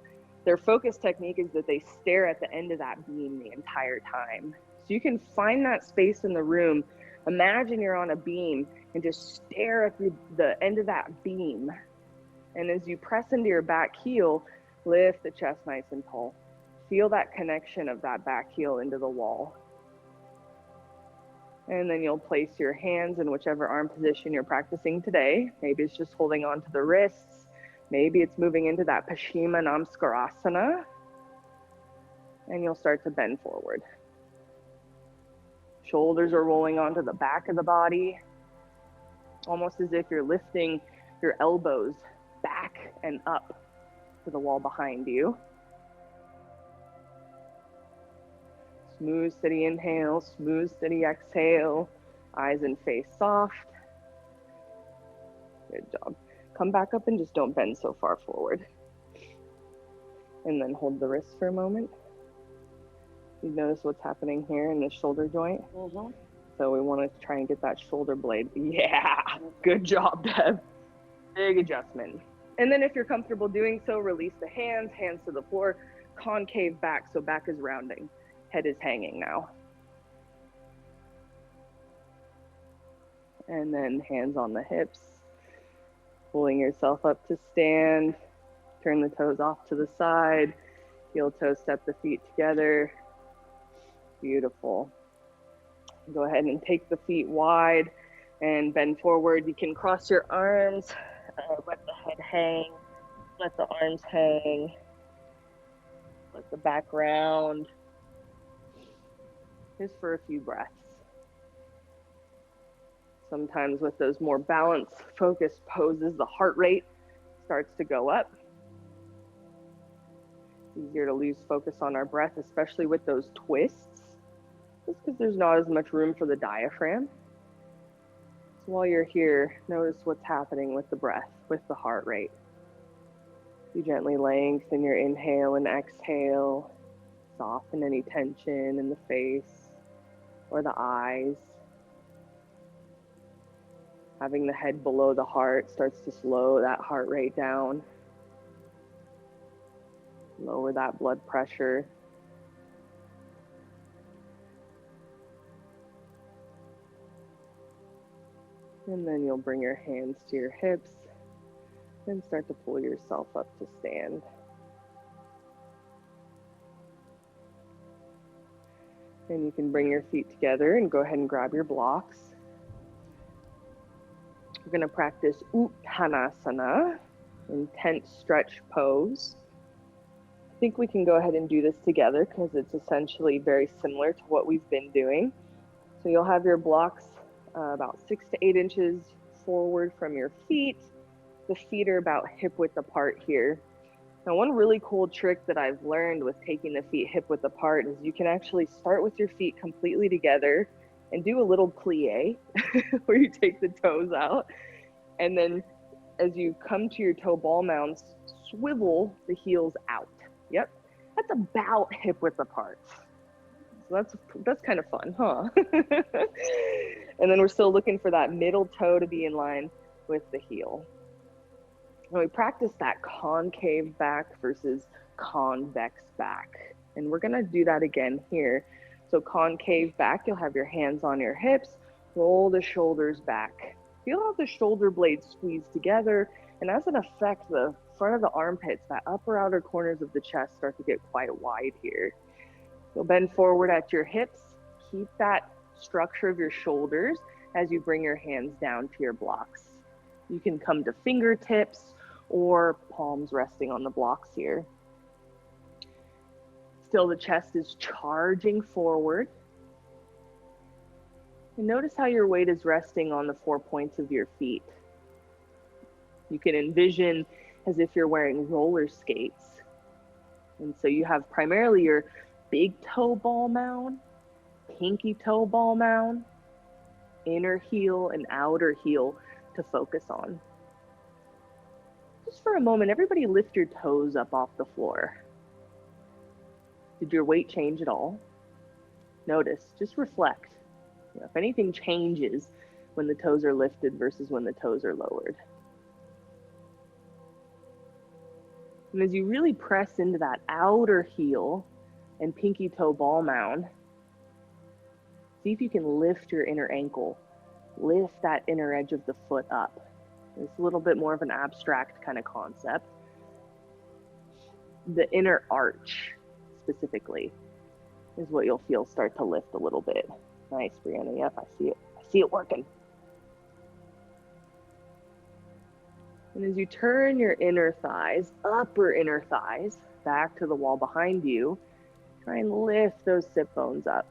[SPEAKER 1] Their focus technique is that they stare at the end of that beam the entire time. So you can find that space in the room. Imagine you're on a beam and just stare at the end of that beam. And as you press into your back heel, lift the chest nice and tall. Feel that connection of that back heel into the wall. And then you'll place your hands in whichever arm position you're practicing today. Maybe it's just holding on to the wrists. Maybe it's moving into that Paschima Namaskar. And you'll start to bend forward. Shoulders are rolling onto the back of the body, almost as if you're lifting your elbows back and up to the wall behind you. Smooth, steady inhale, smooth, steady exhale. Eyes and face soft. Good job. Come back up and just don't bend so far forward. And then hold the wrist for a moment. You notice what's happening here in the shoulder joint?
[SPEAKER 3] Mm-hmm.
[SPEAKER 1] So we want to try and get that shoulder blade. Yeah, good job, Deb. Big adjustment. And then if you're comfortable doing so, release the hands to the floor, concave back, so back is rounding. Head is hanging now. And then hands on the hips, pulling yourself up to stand. Turn the toes off to the side. Heel toe step the feet together. Beautiful. Go ahead and take the feet wide and bend forward. You can cross your arms, let the head hang, let the arms hang, let the back round. Just for a few breaths. Sometimes with those more balanced, focused poses, the heart rate starts to go up. It's easier to lose focus on our breath, especially with those twists, just because there's not as much room for the diaphragm. So while you're here, notice what's happening with the breath, with the heart rate. You gently lengthen your inhale and exhale, soften any tension in the face or the eyes. Having the head below the heart starts to slow that heart rate down. Lower that blood pressure. And then you'll bring your hands to your hips and start to pull yourself up to stand. And you can bring your feet together and go ahead and grab your blocks. We're going to practice Uttanasana, intense stretch pose. I think we can go ahead and do this together because it's essentially very similar to what we've been doing. So you'll have your blocks about 6 to 8 inches forward from your feet. The feet are about hip width apart here. Now, one really cool trick that I've learned with taking the feet hip width apart is you can actually start with your feet completely together and do a little plie where you take the toes out. And then as you come to your toe ball mounds, swivel the heels out. Yep, that's about hip width apart. So that's kind of fun, huh? And then we're still looking for that middle toe to be in line with the heel. And we practice that concave back versus convex back. And we're gonna do that again here. So concave back, you'll have your hands on your hips, roll the shoulders back. Feel how the shoulder blades squeeze together. And as an effect, the front of the armpits, that upper outer corners of the chest start to get quite wide here. You'll bend forward at your hips. Keep that structure of your shoulders as you bring your hands down to your blocks. You can come to fingertips, or palms resting on the blocks here. Still, the chest is charging forward. And notice how your weight is resting on the 4 points of your feet. You can envision as if you're wearing roller skates. And so you have primarily your big toe ball mound, pinky toe ball mound, inner heel and outer heel to focus on. Just for a moment, everybody lift your toes up off the floor. Did your weight change at all? Notice, just reflect. If anything changes when the toes are lifted versus when the toes are lowered. And as you really press into that outer heel and pinky toe ball mound, see if you can lift your inner ankle, lift that inner edge of the foot up. It's a little bit more of an abstract kind of concept. The inner arch specifically is what you'll feel start to lift a little bit. Nice, Brianna. Yep, I see it. I see it working. And as you turn your inner thighs, upper inner thighs, back to the wall behind you, try and lift those sit bones up.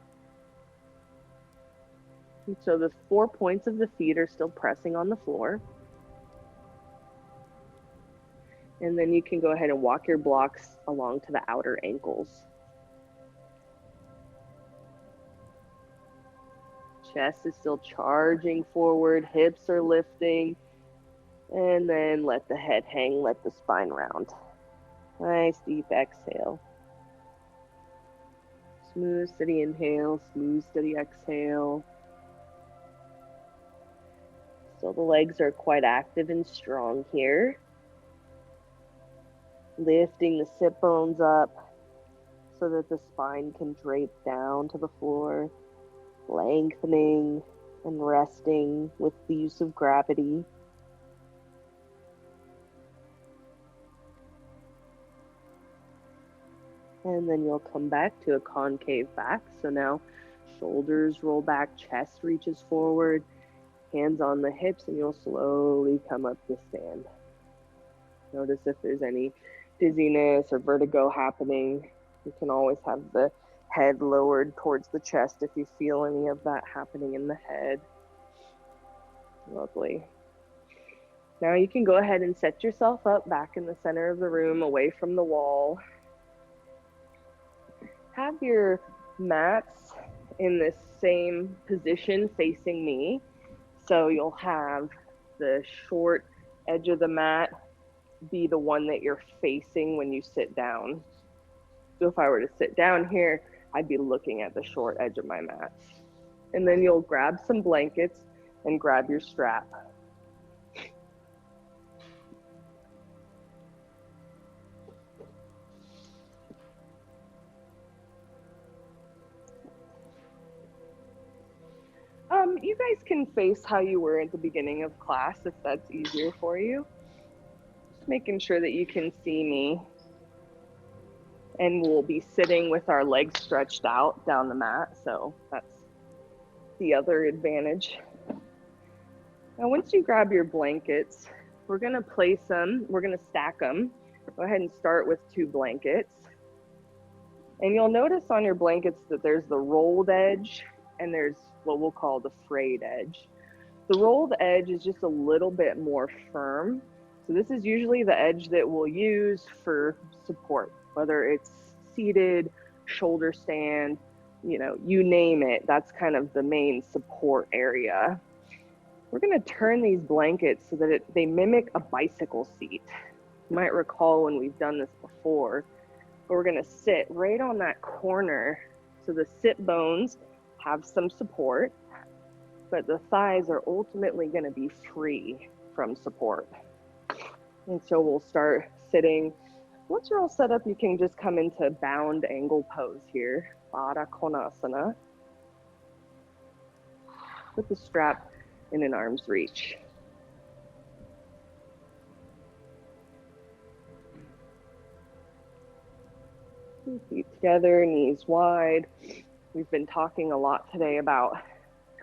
[SPEAKER 1] And so the 4 points of the feet are still pressing on the floor. And then you can go ahead and walk your blocks along to the outer ankles. Chest is still charging forward, hips are lifting, and then let the head hang, let the spine round. Nice deep exhale. Smooth, steady inhale, smooth, steady exhale. Still the legs are quite active and strong here. Lifting the sit bones up so that the spine can drape down to the floor. Lengthening and resting with the use of gravity. And then you'll come back to a concave back. So now shoulders roll back, chest reaches forward, hands on the hips, and you'll slowly come up to stand. Notice if there's any dizziness or vertigo happening. You can always have the head lowered towards the chest if you feel any of that happening in the head. Lovely. Now you can go ahead and set yourself up back in the center of the room, away from the wall. Have your mats in the same position facing me. So you'll have the short edge of the mat be the one that you're facing when you sit down. So if I were to sit down here, I'd be looking at the short edge of my mat. And then you'll grab some blankets and grab your strap. You guys can face how you were at the beginning of class if that's easier for you. Just making sure that you can see me. And we'll be sitting with our legs stretched out down the mat, so that's the other advantage. Now, once you grab your blankets, we're gonna place them, we're gonna stack them. Go ahead and start with 2 blankets. And you'll notice on your blankets that there's the rolled edge and there's what we'll call the frayed edge. The rolled edge is just a little bit more firm. So this is usually the edge that we'll use for support, whether it's seated, shoulder stand, you name it. That's kind of the main support area. We're gonna turn these blankets so that they mimic a bicycle seat. You might recall when we've done this before, but we're gonna sit right on that corner so the sit bones have some support, but the thighs are ultimately gonna be free from support. And so we'll start sitting. Once you're all set up, you can just come into bound angle pose here, Baddha Konasana, with the strap in an arm's reach. Feet together, knees wide. We've been talking a lot today about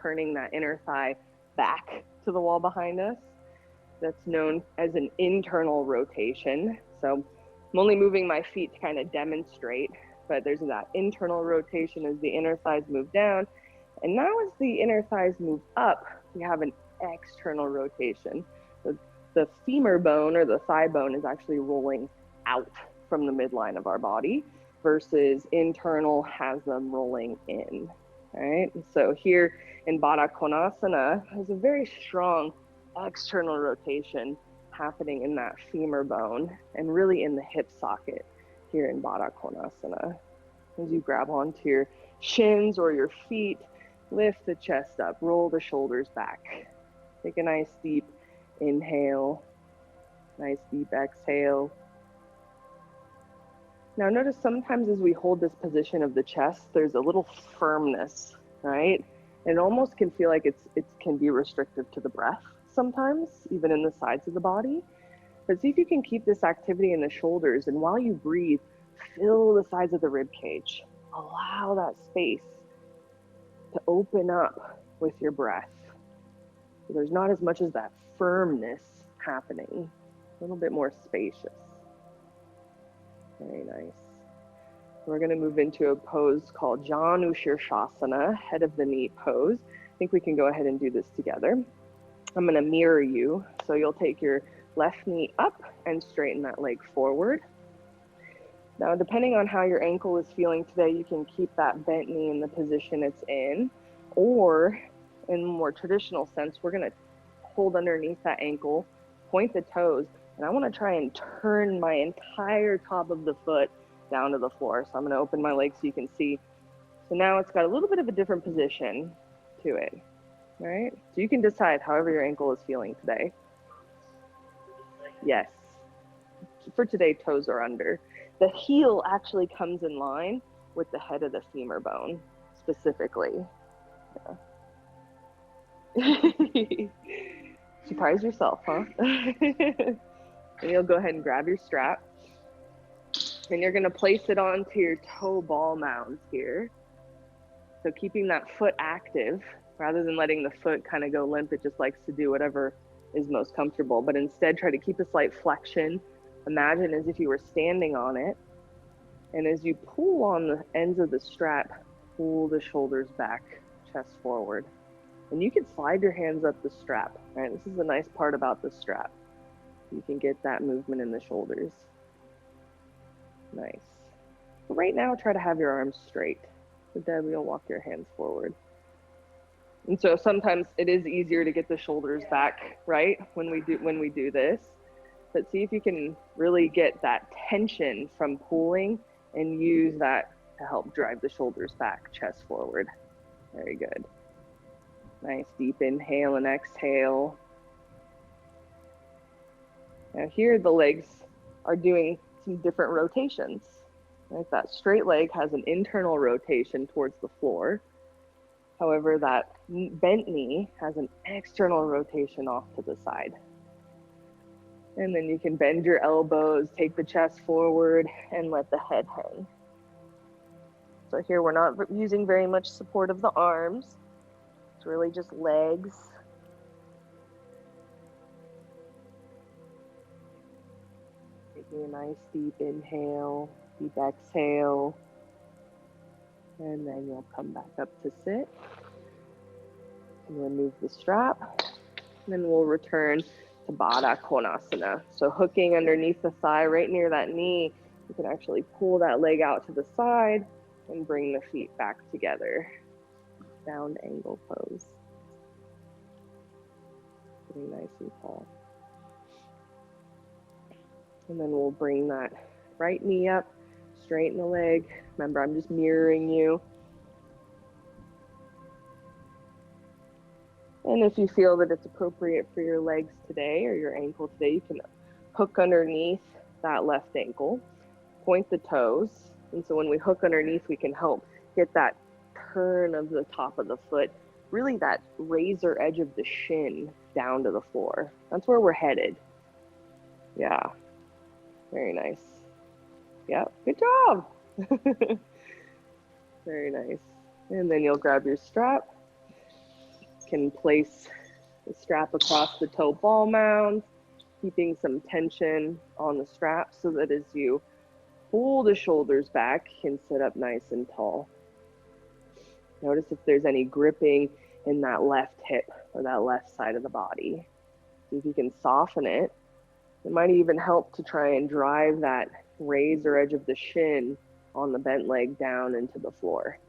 [SPEAKER 1] turning that inner thigh back to the wall behind us. That's known as an internal rotation. So I'm only moving my feet to kind of demonstrate, but there's that internal rotation as the inner thighs move down. And now as the inner thighs move up, we have an external rotation. So the femur bone or the thigh bone is actually rolling out from the midline of our body versus internal has them rolling in. All right. So here in Baddha Konasana, there's a very strong external rotation happening in that femur bone and really in the hip socket here in Baddha Konasana. As you grab onto your shins or your feet, lift the chest up, roll the shoulders back. Take a nice deep inhale, nice deep exhale. Now notice sometimes as we hold this position of the chest, there's a little firmness, right? And it almost can feel like it can be restrictive to the breath sometimes, even in the sides of the body. But see if you can keep this activity in the shoulders, and while you breathe, fill the sides of the rib cage. Allow that space to open up with your breath. So there's not as much as that firmness happening, a little bit more spacious. Very nice. We're going to move into a pose called Janu Shirshasana, head of the knee pose. I think we can go ahead and do this together. I'm going to mirror you. So you'll take your left knee up and straighten that leg forward. Now, depending on how your ankle is feeling today, you can keep that bent knee in the position it's in, or in a more traditional sense, we're going to hold underneath that ankle, point the toes, and I want to try and turn my entire top of the foot down to the floor. So I'm going to open my legs so you can see. So now it's got a little bit of a different position to it. All right. So you can decide however your ankle is feeling today. Yes. For today, toes are under. The heel actually comes in line with the head of the femur bone, specifically. Yeah. Surprise yourself, huh? And you'll go ahead and grab your strap. And you're going to place it onto your toe ball mounds here. So keeping that foot active, rather than letting the foot kind of go limp, it just likes to do whatever is most comfortable. But instead, try to keep a slight flexion. Imagine as if you were standing on it. And as you pull on the ends of the strap, pull the shoulders back, chest forward. And you can slide your hands up the strap, right? This is the nice part about the strap. You can get that movement in the shoulders. Nice. But right now, try to have your arms straight. So then you'll walk your hands forward. And so sometimes it is easier to get the shoulders back, right? When we do this. But see if you can really get that tension from pulling and use that to help drive the shoulders back, chest forward. Very good. Nice deep inhale and exhale. Now here the legs are doing some different rotations. Right? That straight leg has an internal rotation towards the floor. However, that bent knee has an external rotation off to the side. And then you can bend your elbows, take the chest forward, and let the head hang. So here we're not using very much support of the arms. It's really just legs. Taking a nice deep inhale, deep exhale. And then you'll come back up to sit. And remove the strap. And then we'll return to Baddha Konasana. So hooking underneath the thigh, right near that knee, you can actually pull that leg out to the side and bring the feet back together. Down angle pose. Getting nice and tall. And then we'll bring that right knee up, straighten the leg. Remember, I'm just mirroring you. And if you feel that it's appropriate for your legs today or your ankle today, you can hook underneath that left ankle, point the toes. And so when we hook underneath, we can help get that turn of the top of the foot, really that razor edge of the shin down to the floor. That's where we're headed. Yeah, very nice. Yep, good job. Very nice. And then you'll grab your strap. Can place the strap across the toe ball mounds. keeping some tension on the strap so that as you pull the shoulders back, you can sit up nice and tall. Notice if there's any gripping in that left hip or that left side of the body. See if you can soften it. It might even help to try and drive that razor edge of the shin on the bent leg down into the floor.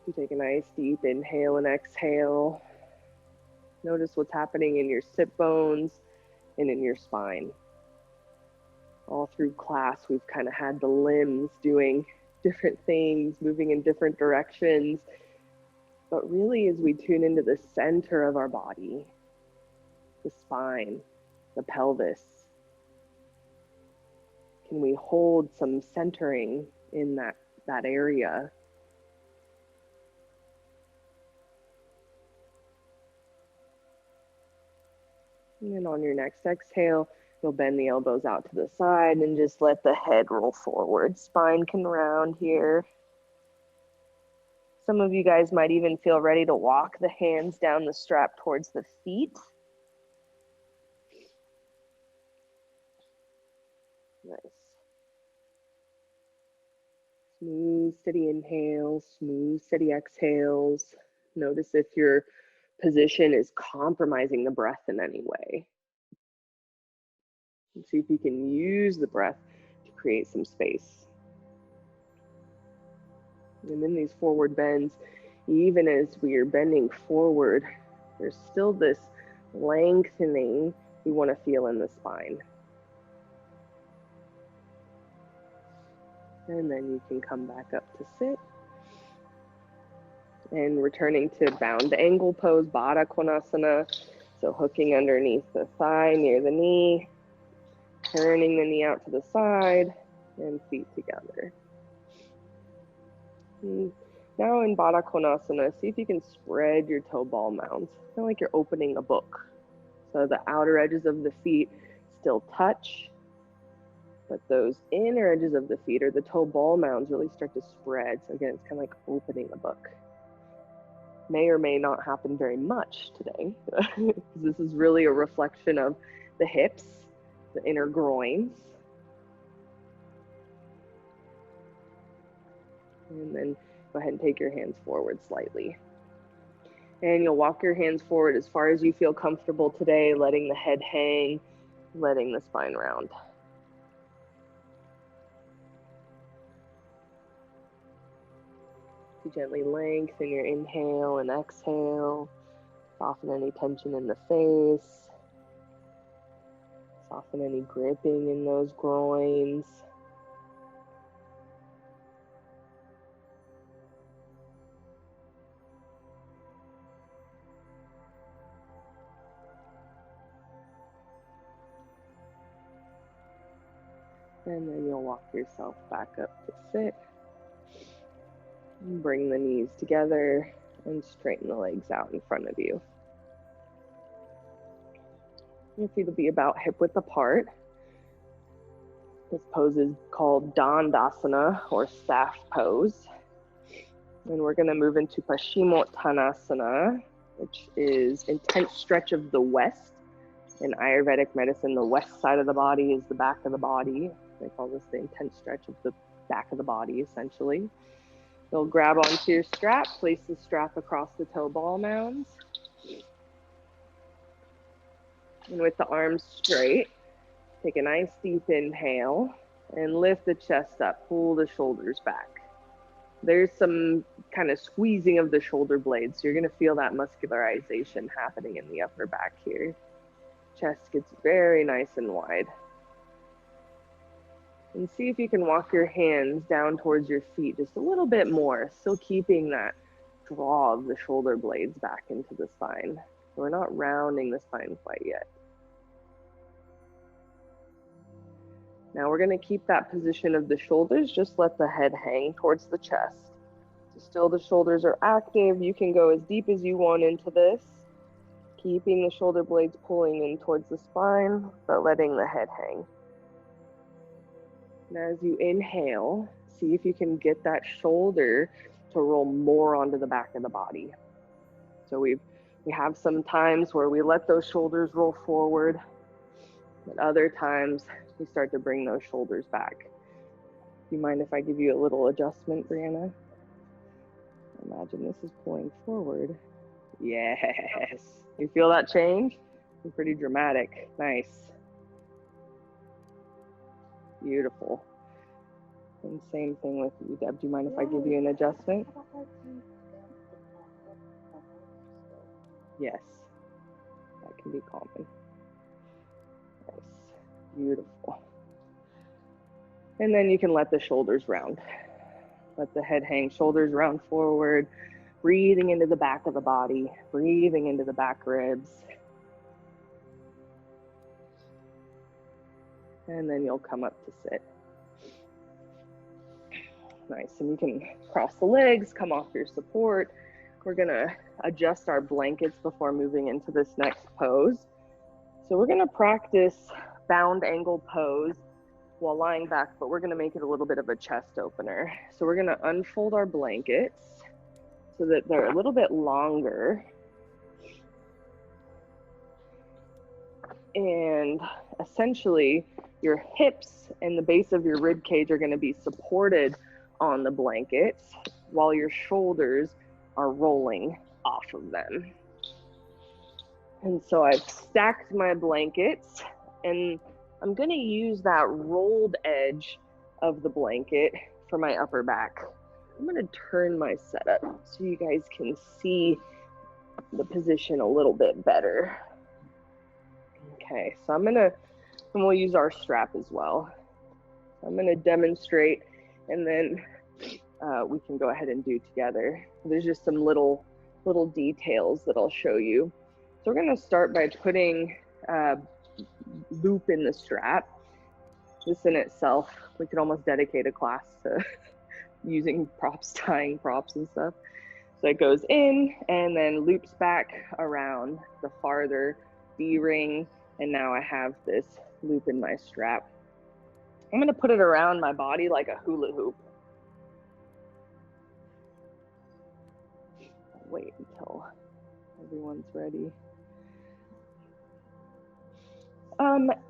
[SPEAKER 1] You take a nice deep inhale and exhale. Notice what's happening in your sit bones and in your spine. All through class, we've kind of had the limbs doing different things, moving in different directions. But really, as we tune into the center of our body, the spine, the pelvis, can we hold some centering in that area? And then on your next exhale, you'll bend the elbows out to the side and just let the head roll forward. Spine can round here. Some of you guys might even feel ready to walk the hands down the strap towards the feet. Nice. Smooth, steady inhales, smooth, steady exhales. Notice if your position is compromising the breath in any way. And see if you can use the breath to create some space. And in these forward bends, even as we are bending forward, there's still this lengthening we want to feel in the spine. And then you can come back up to sit. And returning to bound angle pose, Baddha Konasana. So hooking underneath the thigh near the knee, turning the knee out to the side, and feet together. And now in Baddha Konasana, see if you can spread your toe ball mounds, kind of like you're opening a book. So the outer edges of the feet still touch, but those inner edges of the feet or the toe ball mounds really start to spread. So again, it's kind of like opening a book. May or may not happen very much today. This is really a reflection of the hips, the inner groins. And then go ahead and take your hands forward slightly. And you'll walk your hands forward as far as you feel comfortable today, letting the head hang, letting the spine round. Gently lengthen your inhale and exhale. Soften any tension in the face. Soften any gripping in those groins. And then you'll walk yourself back up to sit. Bring the knees together and straighten the legs out in front of you. Your feet will be about hip width apart. This pose is called Dandasana or staff pose. And we're going to move into Paschimottanasana, which is intense stretch of the west. In Ayurvedic medicine, the west side of the body is the back of the body. They call this the intense stretch of the back of the body, essentially. You'll grab onto your strap, place the strap across the toe ball mounds. And with the arms straight, take a nice deep inhale and lift the chest up, pull the shoulders back. There's some kind of squeezing of the shoulder blades, so you're gonna feel that muscularization happening in the upper back here. Chest gets very nice and wide. And see if you can walk your hands down towards your feet just a little bit more, still keeping that draw of the shoulder blades back into the spine. We're not rounding the spine quite yet. Now we're going to keep that position of the shoulders, just let the head hang towards the chest. So still the shoulders are active. You can go as deep as you want into this, keeping the shoulder blades pulling in towards the spine, but letting the head hang. And as you inhale, see if you can get that shoulder to roll more onto the back of the body. So we've We have some times where we let those shoulders roll forward, but other times we start to bring those shoulders back. Do you mind if I give you a little adjustment, Brianna? Imagine this is pulling forward. Yes. You feel that change? It's pretty dramatic. Nice. Beautiful. And same thing with you, Deb. Do you mind if I give you an adjustment? Yes. That can be common. Nice. Beautiful. And then you can let the shoulders round. Let the head hang, shoulders round forward, breathing into the back of the body, breathing into the back ribs. And then you'll come up to sit. Nice, and you can cross the legs, come off your support. We're gonna adjust our blankets before moving into this next pose. So we're gonna practice bound angle pose while lying back, but we're gonna make it a little bit of a chest opener. So we're gonna unfold our blankets so that they're a little bit longer. And essentially, your hips and the base of your rib cage are gonna be supported on the blankets while your shoulders are rolling off of them. And so I've stacked my blankets, and I'm gonna use that rolled edge of the blanket for my upper back. I'm gonna turn my setup so you guys can see the position a little bit better. Okay, so and we'll use our strap as well. I'm gonna demonstrate, and then we can go ahead and do together. There's just some little details that I'll show you. So we're gonna start by putting loop in the strap. This in itself, we could almost dedicate a class to using props, tying props and stuff. So it goes in and then loops back around the farther D-ring, and now I have this loop in my strap. I'm gonna put it around my body like a hula hoop. I'll wait until everyone's ready.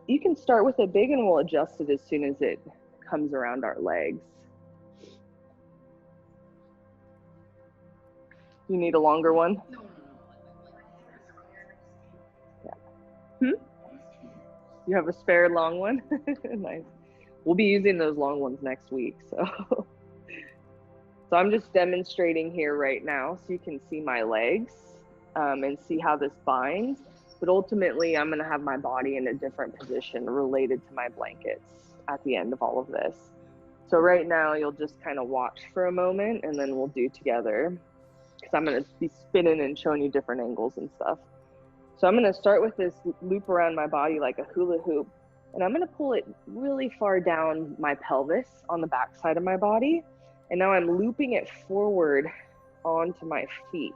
[SPEAKER 1] You can start with it big and we'll adjust it as soon as it comes around our legs. You need a longer one? Yeah. You have a spare long one? Nice. We'll be using those long ones next week, so. So I'm just demonstrating here right now so you can see my legs and see how this binds. But ultimately, I'm gonna have my body in a different position related to my blankets at the end of all of this. So right now, you'll just kind of watch for a moment and then we'll do together, because I'm gonna be spinning and showing you different angles and stuff. So I'm gonna start with this loop around my body like a hula hoop, and I'm gonna pull it really far down my pelvis on the back side of my body. And now I'm looping it forward onto my feet.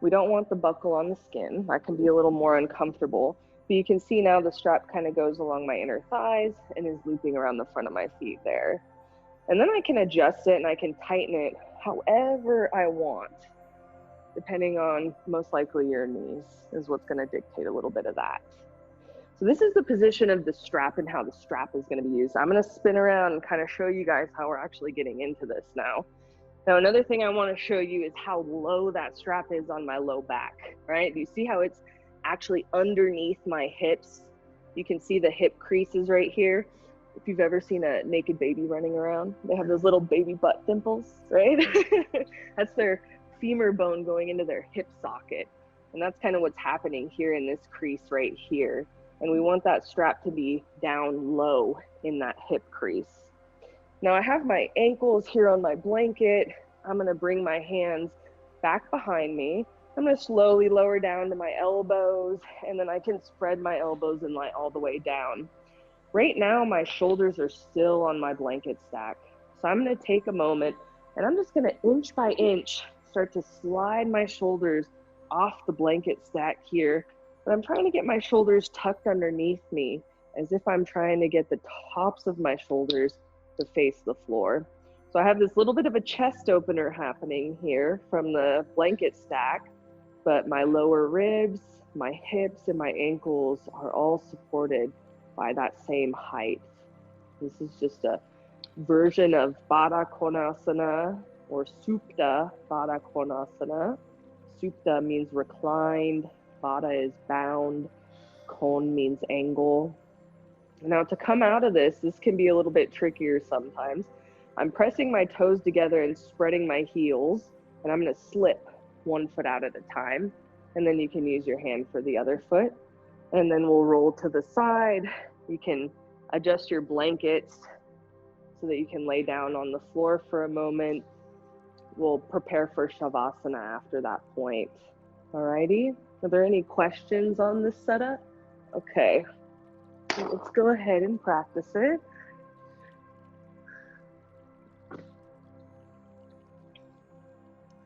[SPEAKER 1] We don't want the buckle on the skin. That can be a little more uncomfortable. But you can see now the strap kind of goes along my inner thighs and is looping around the front of my feet there. And then I can adjust it and I can tighten it however I want, depending on most likely your knees is what's gonna dictate a little bit of that. So this is the position of the strap and how the strap is gonna be used. I'm gonna spin around and kind of show you guys how we're actually getting into this now. Now, another thing I wanna show you is how low that strap is on my low back, right? Do you see how it's actually underneath my hips? You can see the hip creases right here. If you've ever seen a naked baby running around, they have those little baby butt dimples, right? That's their femur bone going into their hip socket. And that's kind of what's happening here in this crease right here. And we want that strap to be down low in that hip crease. Now I have my ankles here on my blanket. I'm gonna bring my hands back behind me. I'm gonna slowly lower down to my elbows, and then I can spread my elbows and lie all the way down. Right now, my shoulders are still on my blanket stack. So I'm gonna take a moment, and I'm just gonna inch by inch start to slide my shoulders off the blanket stack here. But I'm trying to get my shoulders tucked underneath me as if I'm trying to get the tops of my shoulders to face the floor. So I have this little bit of a chest opener happening here from the blanket stack. but my lower ribs, my hips, and my ankles are all supported by that same height. This is just a version of Baddha Konasana or Supta Baddha Konasana. Supta means reclined, Baddha is bound, Kon means angle. Now to come out of this can be a little bit trickier sometimes. I'm pressing my toes together and spreading my heels, and I'm going to slip one foot out at a time, and then you can use your hand for the other foot, and then we'll roll to the side. You can adjust your blankets so that you can lay down on the floor for a moment. We'll prepare for Shavasana after that point. Alrighty, are there any questions on this setup? Okay, let's go ahead and practice it.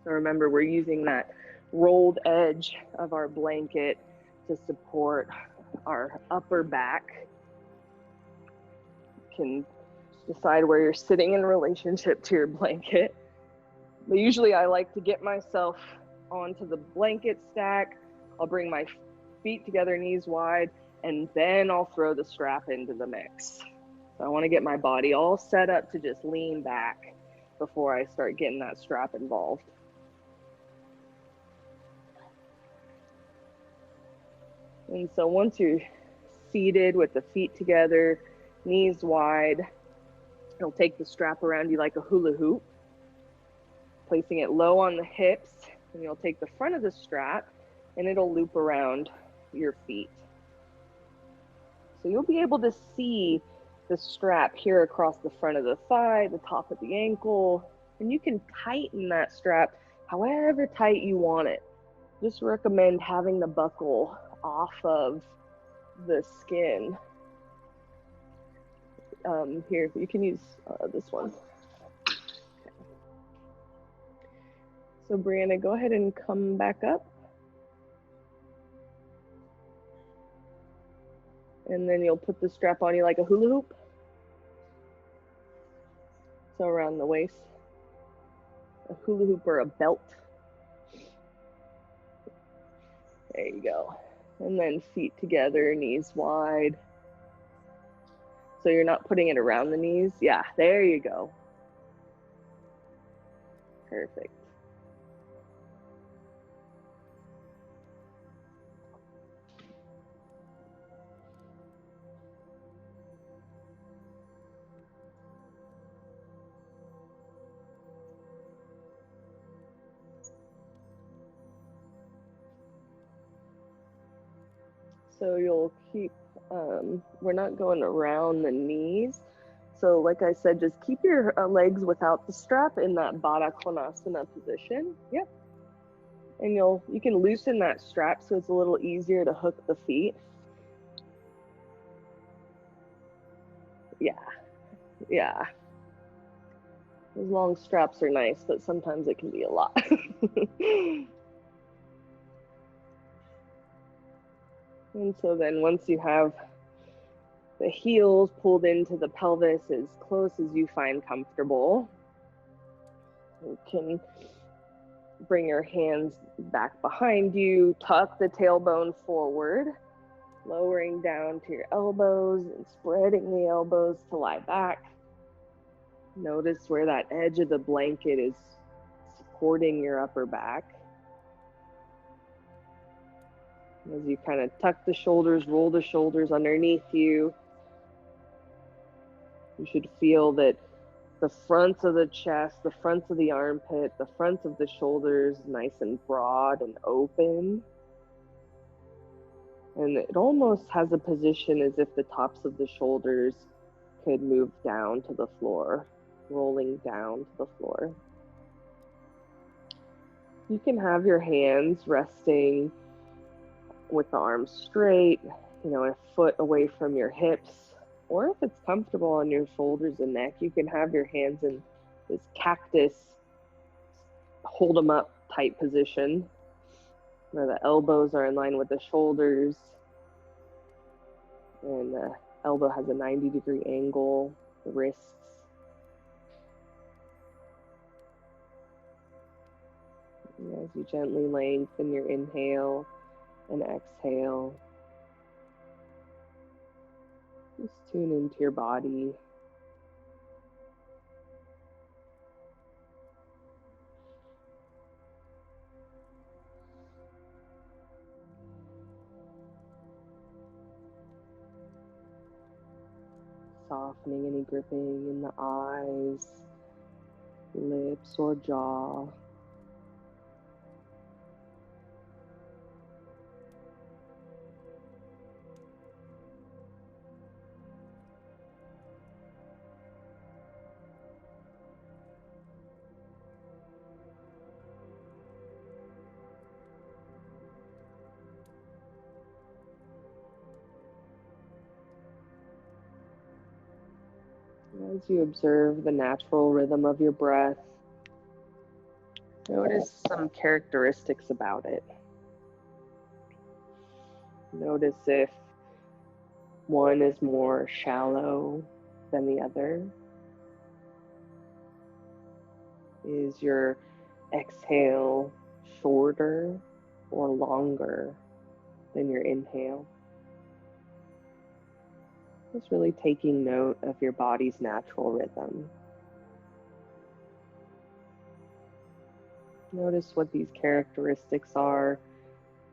[SPEAKER 1] So remember, we're using that rolled edge of our blanket to support our upper back. You can decide where you're sitting in relationship to your blanket. But usually I like to get myself onto the blanket stack. I'll bring my feet together, knees wide, and then I'll throw the strap into the mix. So I want to get my body all set up to just lean back before I start getting that strap involved. And so once you're seated with the feet together, knees wide, you'll take the strap around you like a hula hoop, placing it low on the hips, and you'll take the front of the strap and it'll loop around your feet. So you'll be able to see the strap here across the front of the thigh, the top of the ankle, and you can tighten that strap however tight you want it. Just recommend having the buckle off of the skin. Here, you can use this one. Okay. So Brianna, go ahead and come back up. And then you'll put the strap on you like a hula hoop. So around the waist. A hula hoop or a belt. There you go. And then feet together, knees wide. So you're not putting it around the knees. Yeah, there you go. Perfect. So you'll keep, we're not going around the knees. So like I said, just keep your legs without the strap in that Baddha Konasana position. Yep. And you can loosen that strap so it's a little easier to hook the feet. Yeah. Those long straps are nice, but sometimes it can be a lot. And so then once you have the heels pulled into the pelvis as close as you find comfortable, you can bring your hands back behind you, tuck the tailbone forward, lowering down to your elbows and spreading the elbows to lie back. Notice where that edge of the blanket is supporting your upper back. As you kind of tuck the shoulders, roll the shoulders underneath you, you should feel that the fronts of the chest, the fronts of the armpit, the fronts of the shoulders nice and broad and open. And it almost has a position as if the tops of the shoulders could move down to the floor, rolling down to the floor. You can have your hands resting with the arms straight, a foot away from your hips, or if it's comfortable on your shoulders and neck, you can have your hands in this cactus, hold them up type position, where the elbows are in line with the shoulders, and the elbow has a 90-degree angle, the wrists. As you gently lengthen your inhale and exhale, just tune into your body. Softening any gripping in the eyes, lips, or jaw. As you observe the natural rhythm of your breath, notice some characteristics about it. Notice if one is more shallow than the other. Is your exhale shorter or longer than your inhale? Just really taking note of your body's natural rhythm. Notice what these characteristics are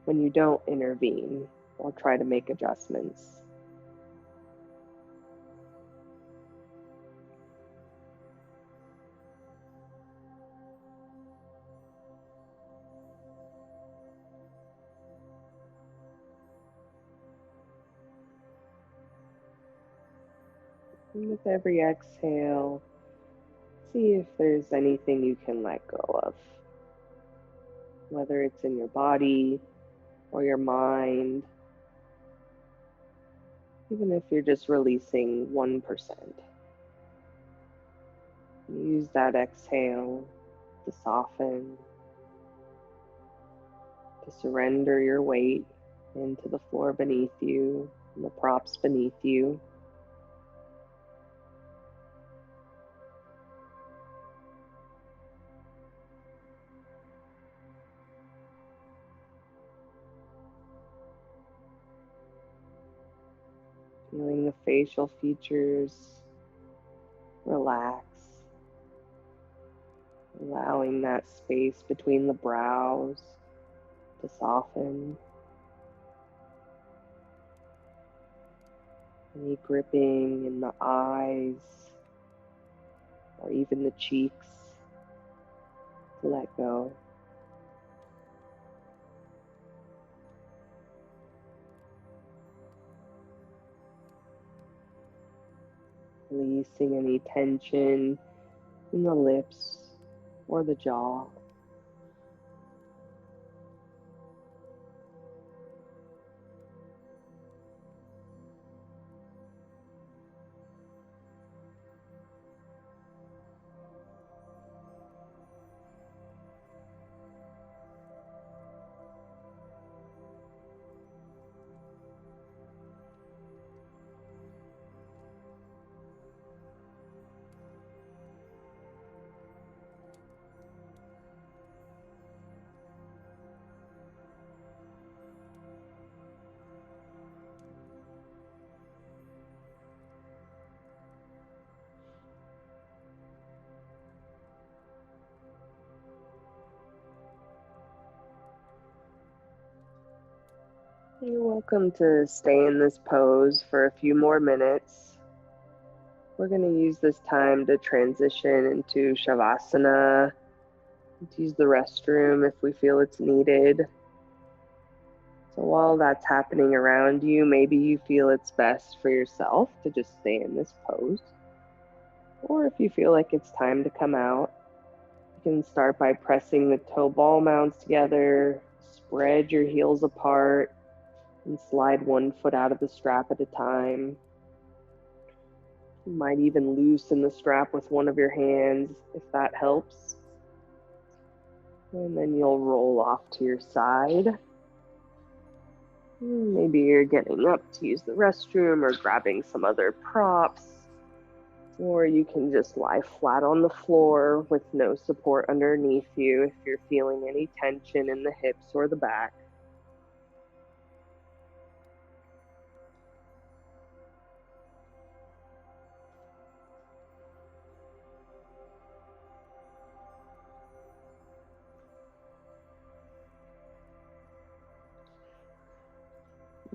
[SPEAKER 1] when you don't intervene or try to make adjustments. And with every exhale, see if there's anything you can let go of, whether it's in your body or your mind, even if you're just releasing 1%. Use that exhale to soften, to surrender your weight into the floor beneath you and the props beneath you. Feeling the facial features relax, allowing that space between the brows to soften. Any gripping in the eyes or even the cheeks to let go. Releasing any tension in the lips or the jaw. You're welcome to stay in this pose for a few more minutes. We're going to use this time to transition into Shavasana, to use the restroom if we feel it's needed. So while that's happening around you, maybe you feel it's best for yourself to just stay in this pose. Or if you feel like it's time to come out, you can start by pressing the toe ball mounds together, spread your heels apart, and slide one foot out of the strap at a time. You might even loosen the strap with one of your hands if that helps. And then you'll roll off to your side. Maybe you're getting up to use the restroom or grabbing some other props. Or you can just lie flat on the floor with no support underneath you if you're feeling any tension in the hips or the back.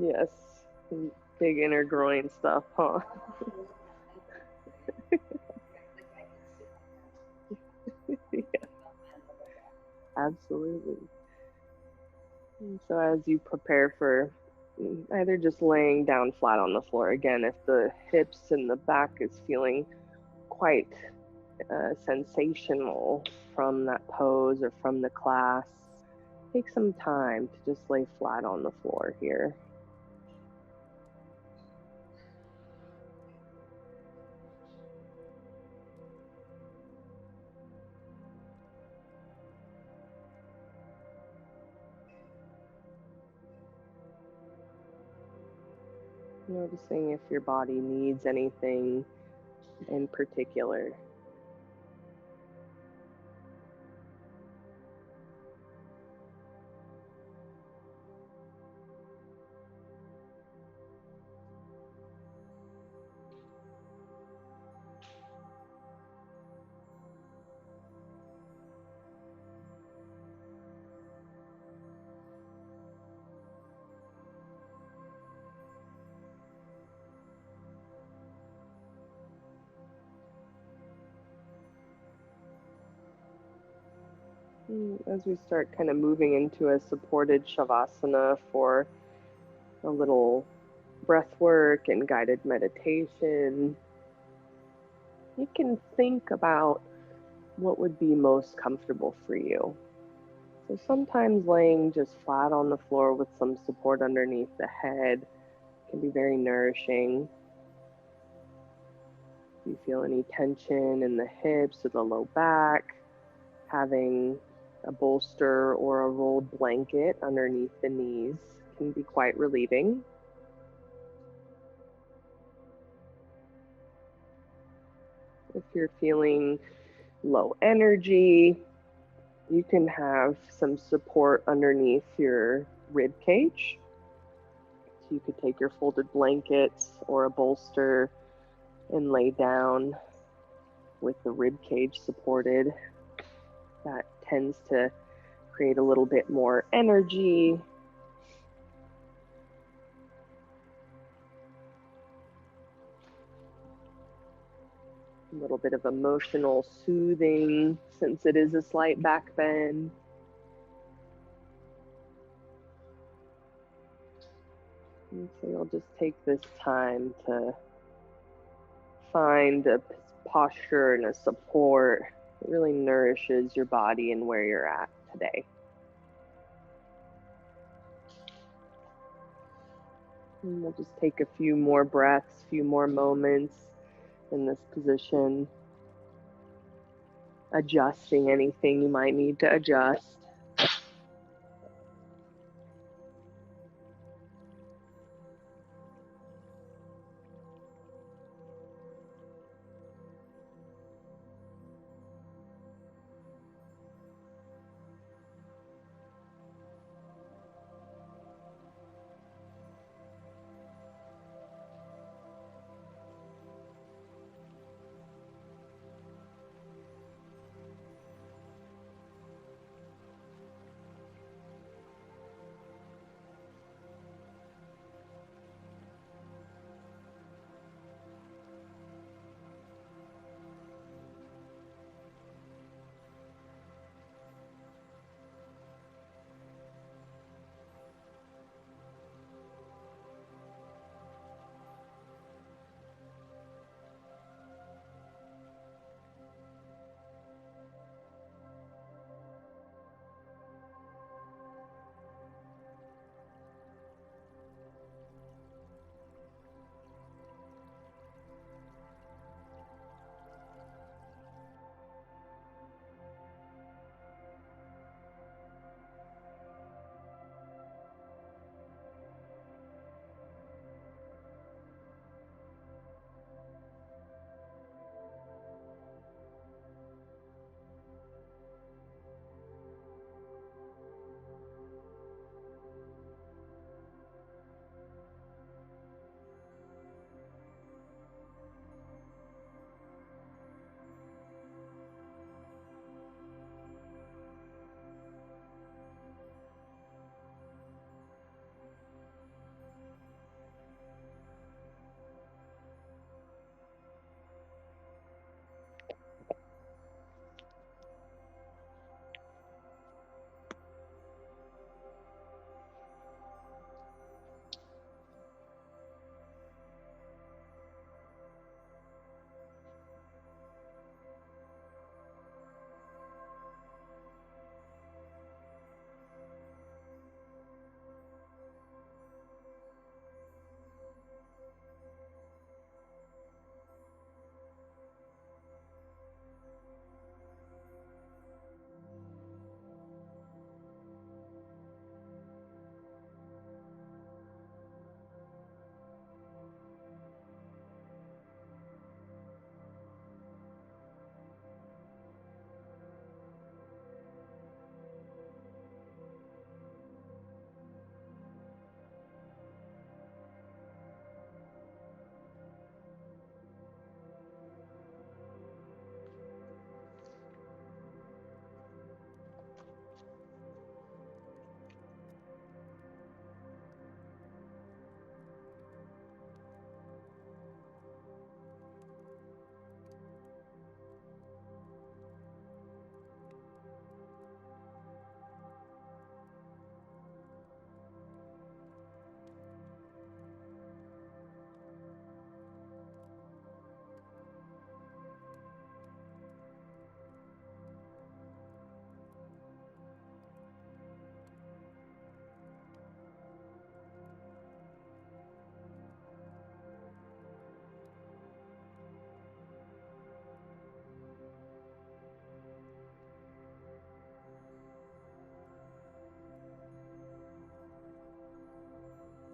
[SPEAKER 1] Yes, big inner groin stuff, huh? Yeah, absolutely. And so as you prepare for either just laying down flat on the floor, again, if the hips and the back is feeling quite sensational from that pose or from the class, take some time to just lay flat on the floor here. Noticing if your body needs anything in particular. As we start kind of moving into a supported shavasana for a little breath work and guided meditation, you can think about what would be most comfortable for you. So sometimes laying just flat on the floor with some support underneath the head can be very nourishing. If you feel any tension in the hips or the low back, having a bolster or a rolled blanket underneath the knees can be quite relieving. If you're feeling low energy, you can have some support underneath your rib cage. So you could take your folded blankets or a bolster and lay down with the rib cage supported. That tends to create a little bit more energy. A little bit of emotional soothing since it is a slight back bend. And so you'll just take this time to find a posture and a support that really nourishes your body and where you're at today. And we'll just take a few more breaths, a few more moments in this position, adjusting anything you might need to adjust.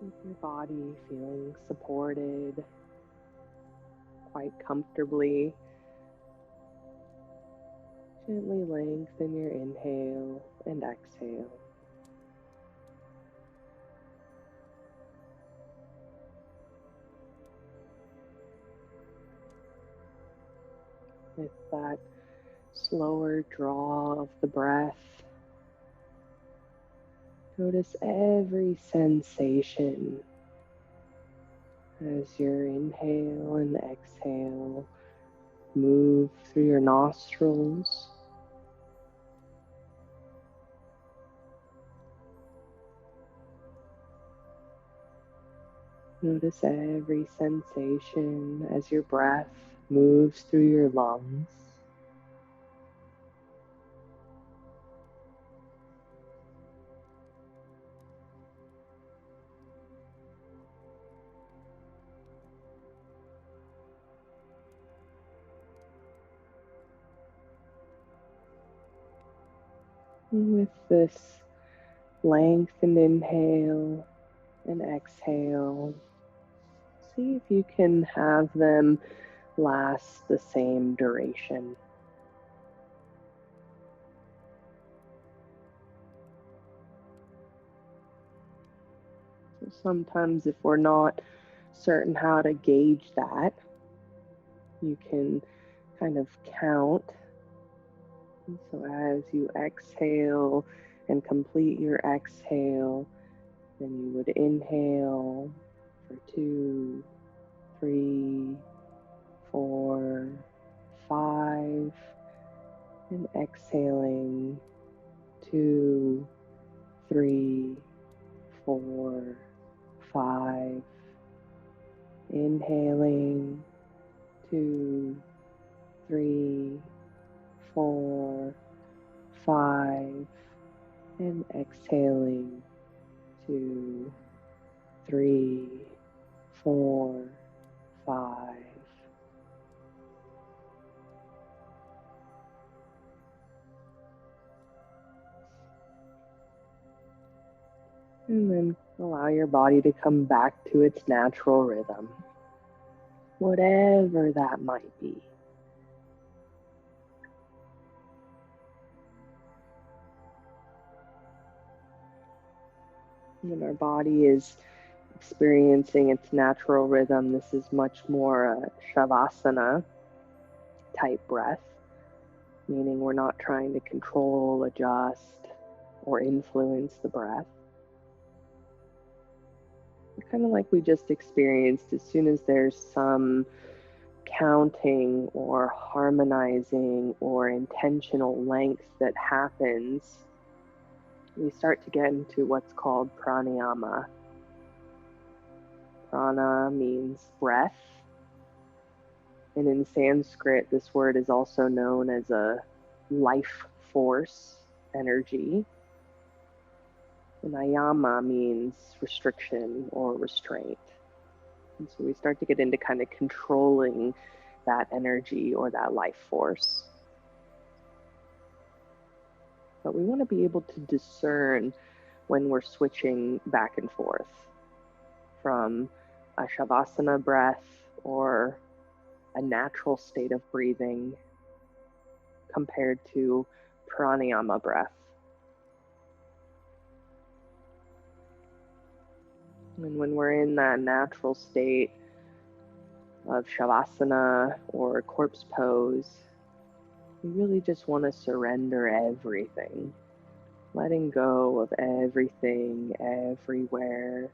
[SPEAKER 1] With your body feeling supported quite comfortably, gently lengthen your inhale and exhale. With that slower draw of the breath, notice every sensation as your inhale and exhale move through your nostrils. Notice every sensation as your breath moves through your lungs. And with this lengthened inhale and exhale, see if you can have them last the same duration. So sometimes if we're not certain how to gauge that, you can kind of count. And so as you exhale and complete your exhale, then you would inhale for 2, 3, 4, 5, and exhaling 2, 3, 4, 5, inhaling 2, 3, 4, 5, and exhaling 2, 3, 4, 5. And then allow your body to come back to its natural rhythm, whatever that might be. When our body is experiencing its natural rhythm, this is much more a shavasana type breath, meaning we're not trying to control, adjust, or influence the breath. Kind of like we just experienced, as soon as there's some counting or harmonizing or intentional length that happens, we start to get into what's called pranayama. Prana means breath, and in Sanskrit, this word is also known as a life force energy. And ayama means restriction or restraint. And so we start to get into kind of controlling that energy or that life force. But we want to be able to discern when we're switching back and forth from a shavasana breath or a natural state of breathing compared to pranayama breath. And when we're in that natural state of shavasana or corpse pose, we really just want to surrender everything, letting go of everything, everywhere,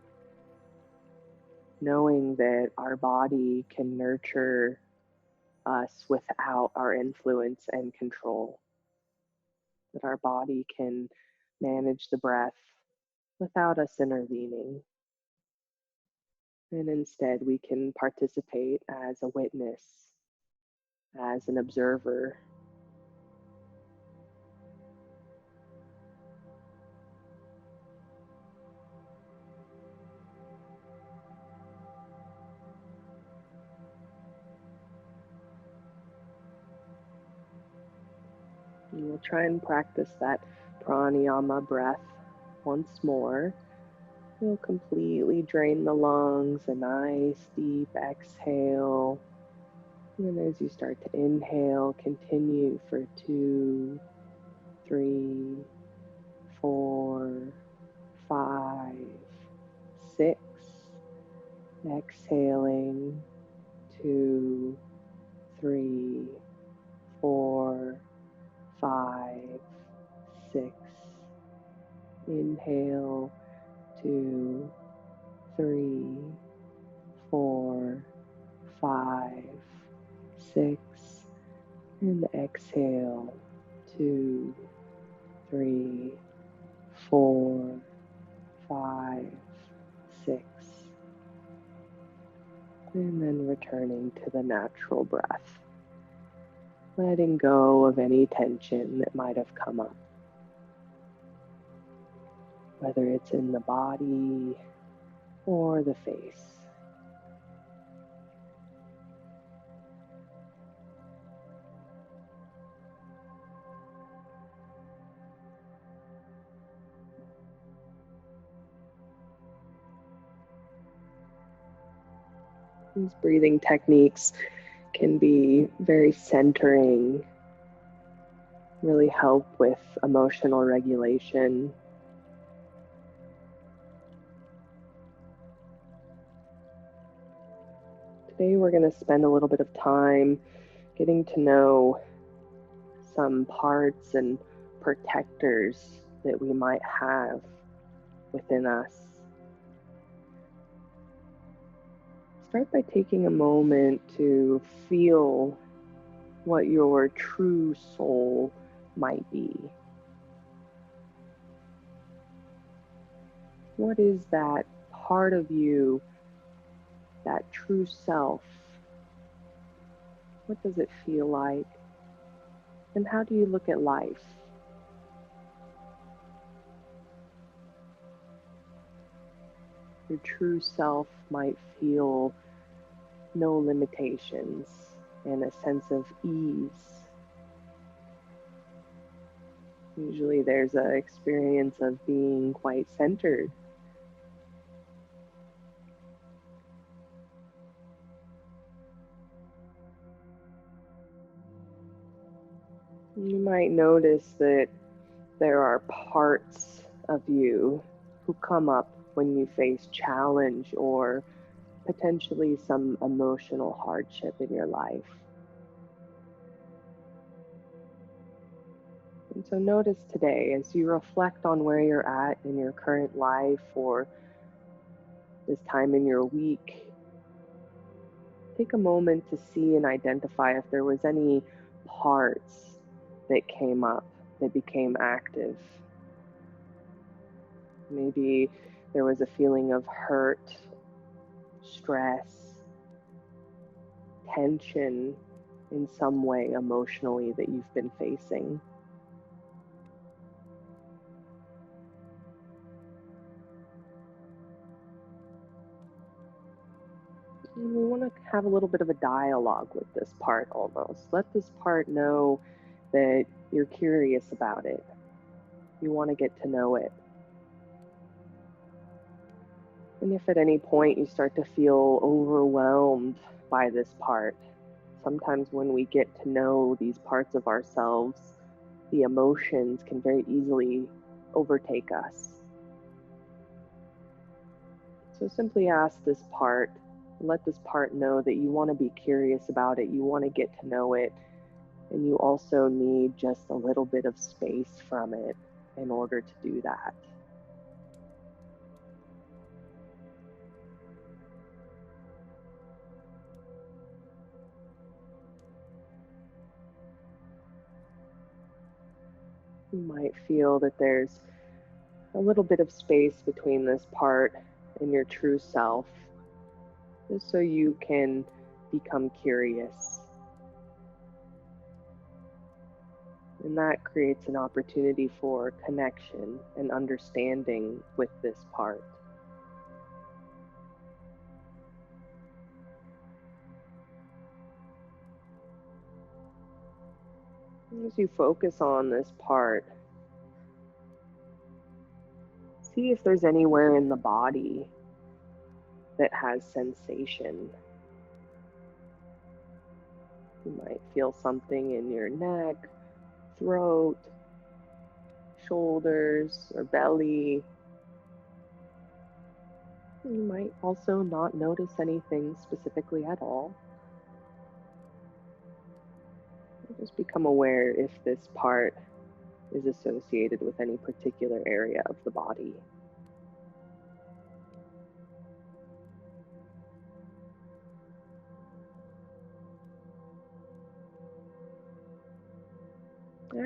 [SPEAKER 1] knowing that our body can nurture us without our influence and control, that our body can manage the breath without us intervening. And instead, we can participate as a witness, as an observer. And we'll try and practice that pranayama breath once more. You'll completely drain the lungs, a nice deep exhale. And then as you start to inhale, continue for 2, 3, 4, 5, 6. Exhaling, 2, 3, 4, 5, 6. Inhale, 2, 3, 4, 5, 6. And exhale, 2, 3, 4, 5, 6. And then returning to the natural breath, letting go of any tension that might have come up, whether it's in the body or the face. These breathing techniques can be very centering, really help with emotional regulation. Today we're going to spend a little bit of time getting to know some parts and protectors that we might have within us. Start by taking a moment to feel what your true soul might be. What is that part of you, that true self? What does it feel like? And how do you look at life? Your true self might feel no limitations and a sense of ease. Usually there's an experience of being quite centered. You might notice that there are parts of you who come up when you face challenge or potentially some emotional hardship in your life. And so notice today, as you reflect on where you're at in your current life or this time in your week, take a moment to see and identify if there was any parts that came up, that became active. Maybe there was a feeling of hurt, stress, tension in some way emotionally that you've been facing. And we want to have a little bit of a dialogue with this part almost. Let this part know that you're curious about it. You want to get to know it. And if at any point you start to feel overwhelmed by this part, sometimes when we get to know these parts of ourselves, the emotions can very easily overtake us. So simply ask this part, let this part know that you want to be curious about it, you want to get to know it, and you also need just a little bit of space from it in order to do that. You might feel that there's a little bit of space between this part and your true self, just so you can become curious. And that creates an opportunity for connection and understanding with this part. As you focus on this part, See if there's anywhere in the body that has sensation. You might feel something in your neck, throat, shoulders, or belly. You might also not notice anything specifically at all. Just become aware if this part is associated with any particular area of the body.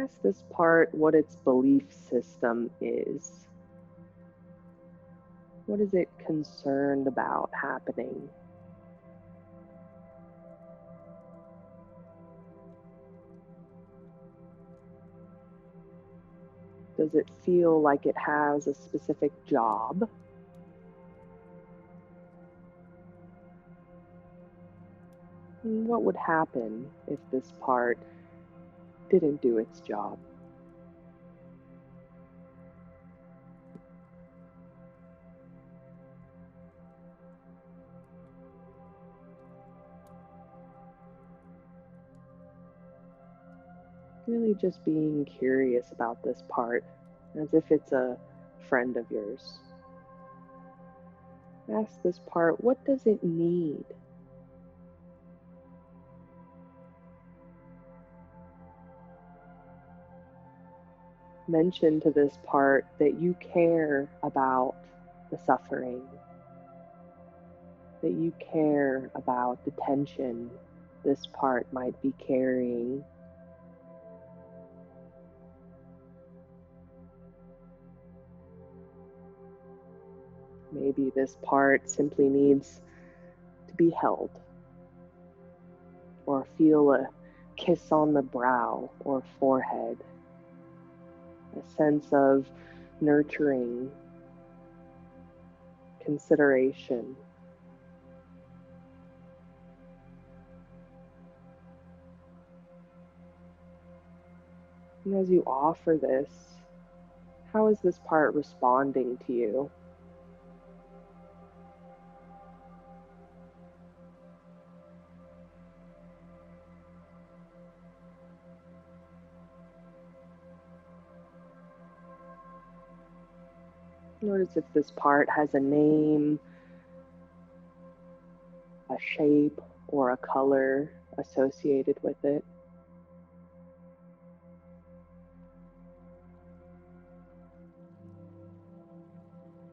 [SPEAKER 1] Ask this part what its belief system is. What is it concerned about happening? Does it feel like it has a specific job? And what would happen if this part didn't do its job? Really just being curious about this part, as if it's a friend of yours. Ask this part, what does it need? Mention to this part that you care about the suffering, that you care about the tension this part might be carrying. Maybe this part simply needs to be held, or feel a kiss on the brow or forehead, a sense of nurturing, consideration. And as you offer this, how is this part responding to you? Notice if this part has a name, a shape, or a color associated with it.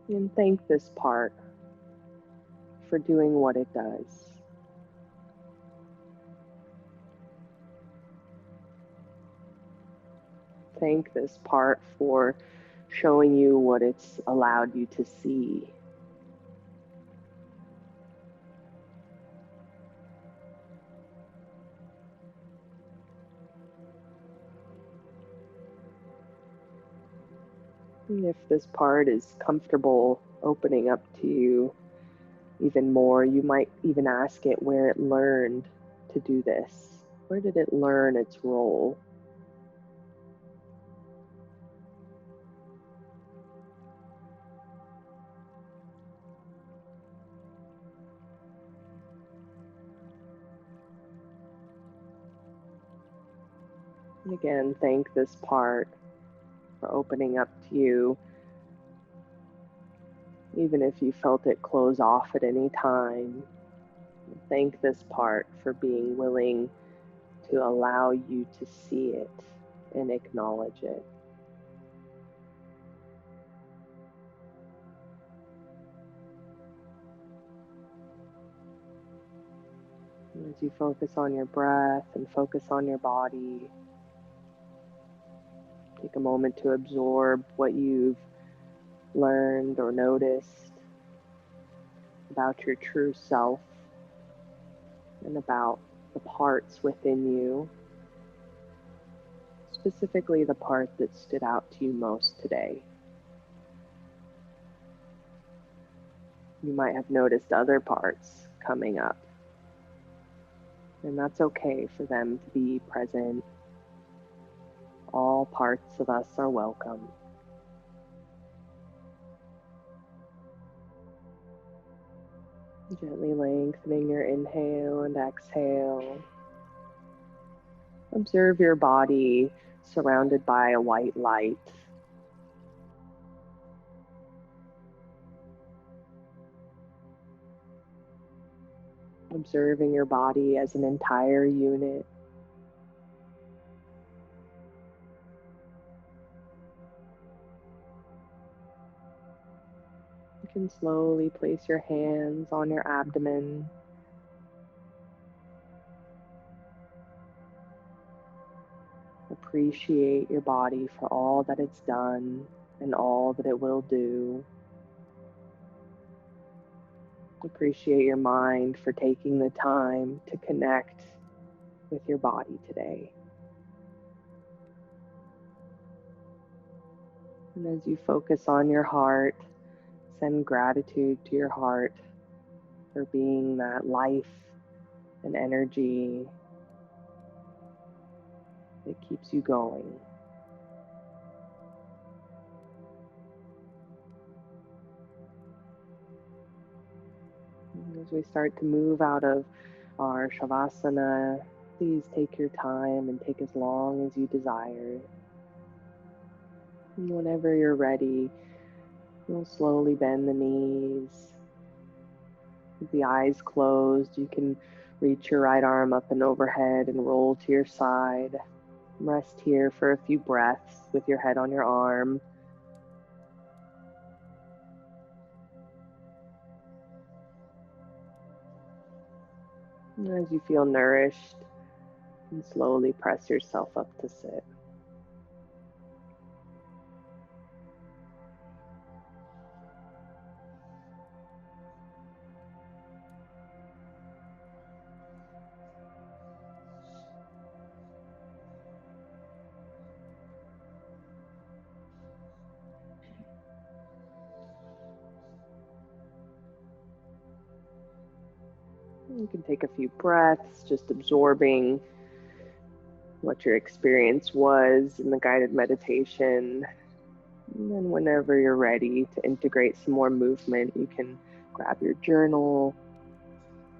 [SPEAKER 1] And thank this part for doing what it does. Thank this part for showing you what it's allowed you to see. And if this part is comfortable opening up to you even more, you might even ask it where it learned to do this. Where did it learn its role? And again, thank this part for opening up to you, even if you felt it close off at any time. Thank this part for being willing to allow you to see it and acknowledge it. And as you focus on your breath and focus on your body, take a moment to absorb what you've learned or noticed about your true self and about the parts within you, specifically the part that stood out to you most today. You might have noticed other parts coming up, and that's okay for them to be present. All parts of us are welcome. Gently lengthening your inhale and exhale. Observe your body surrounded by a white light. Observing your body as an entire unit. You can slowly place your hands on your abdomen. Appreciate your body for all that it's done and all that it will do. Appreciate your mind for taking the time to connect with your body today. And as you focus on your heart, send gratitude to your heart for being that life and energy that keeps you going. And as we start to move out of our Shavasana, please take your time and take as long as you desire. And whenever you're ready, you'll slowly bend the knees. With the eyes closed, you can reach your right arm up and overhead and roll to your side. Rest here for a few breaths with your head on your arm. And as you feel nourished, and slowly press yourself up to sit. You can take a few breaths, just absorbing what your experience was in the guided meditation. And then whenever you're ready to integrate some more movement, you can grab your journal.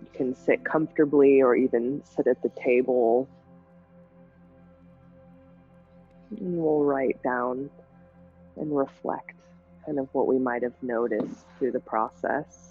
[SPEAKER 1] You can sit comfortably or even sit at the table. And we'll write down and reflect kind of what we might have noticed through the process.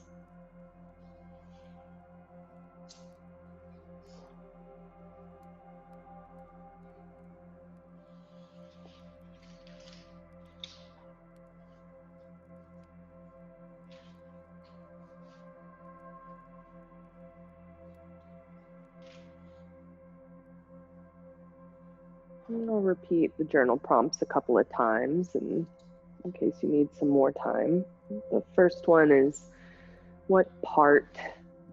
[SPEAKER 1] And I'll repeat the journal prompts a couple of times and in case you need some more time. The first one is, what part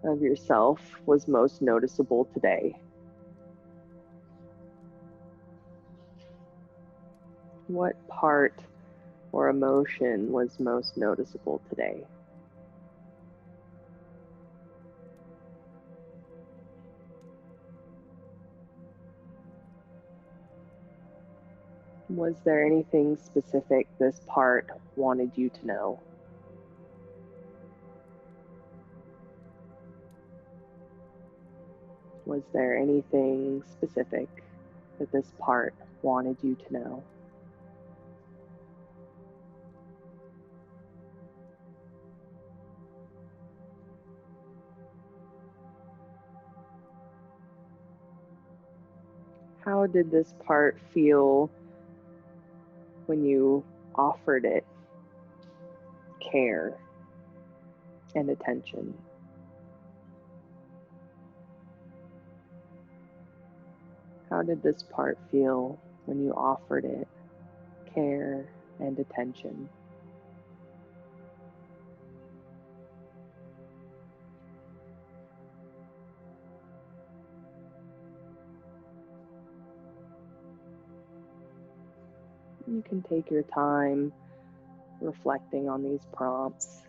[SPEAKER 1] of yourself was most noticeable today? What part or emotion was most noticeable today? Was there anything specific this part wanted you to know? Was there anything specific that this part wanted you to know? How did this part feel when you offered it care and attention? How did this part feel when you offered it care and attention? You can take your time reflecting on these prompts.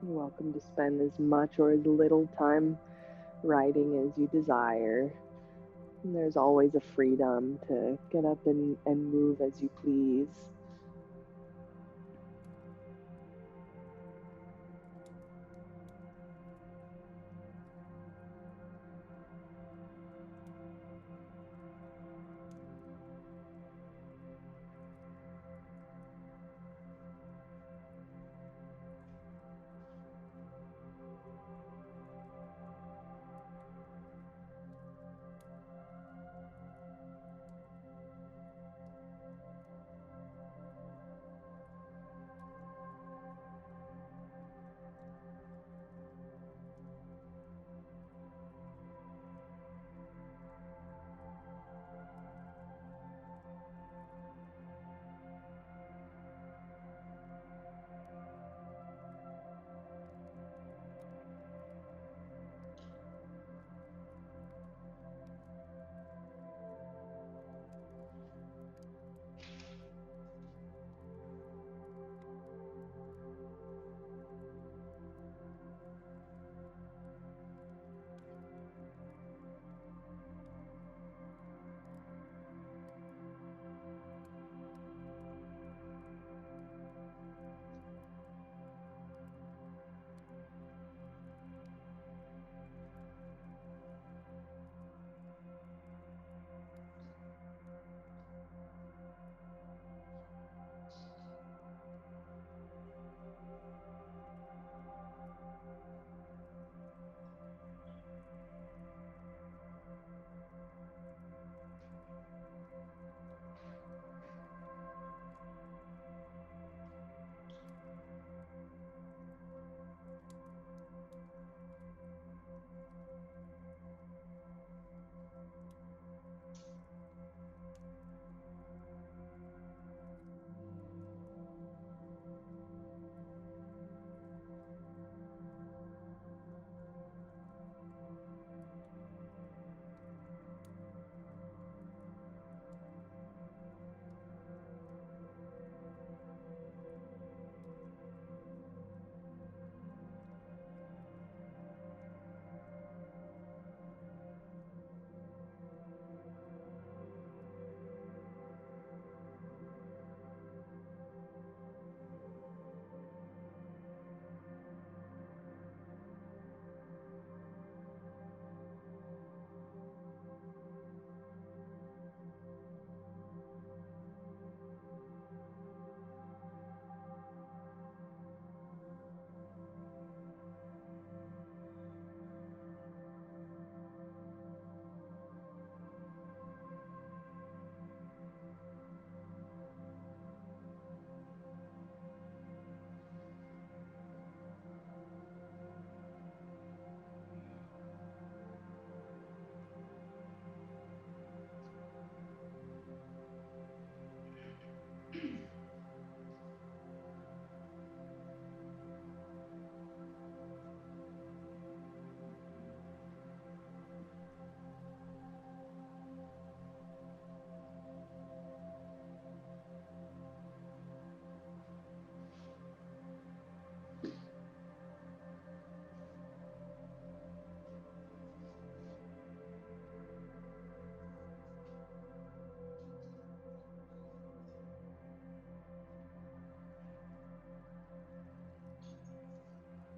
[SPEAKER 1] You're welcome to spend as much or as little time writing as you desire. And there's always a freedom to get up and move as you please.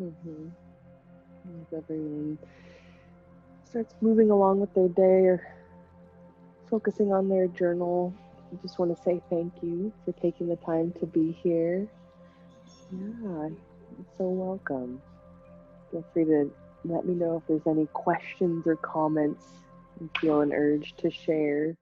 [SPEAKER 1] Mm-hmm. As everyone starts moving along with their day or focusing on their journal, I just want to say thank you for taking the time to be here. Yeah, you're so welcome. Feel free to let me know if there's any questions or comments you feel an urge to share.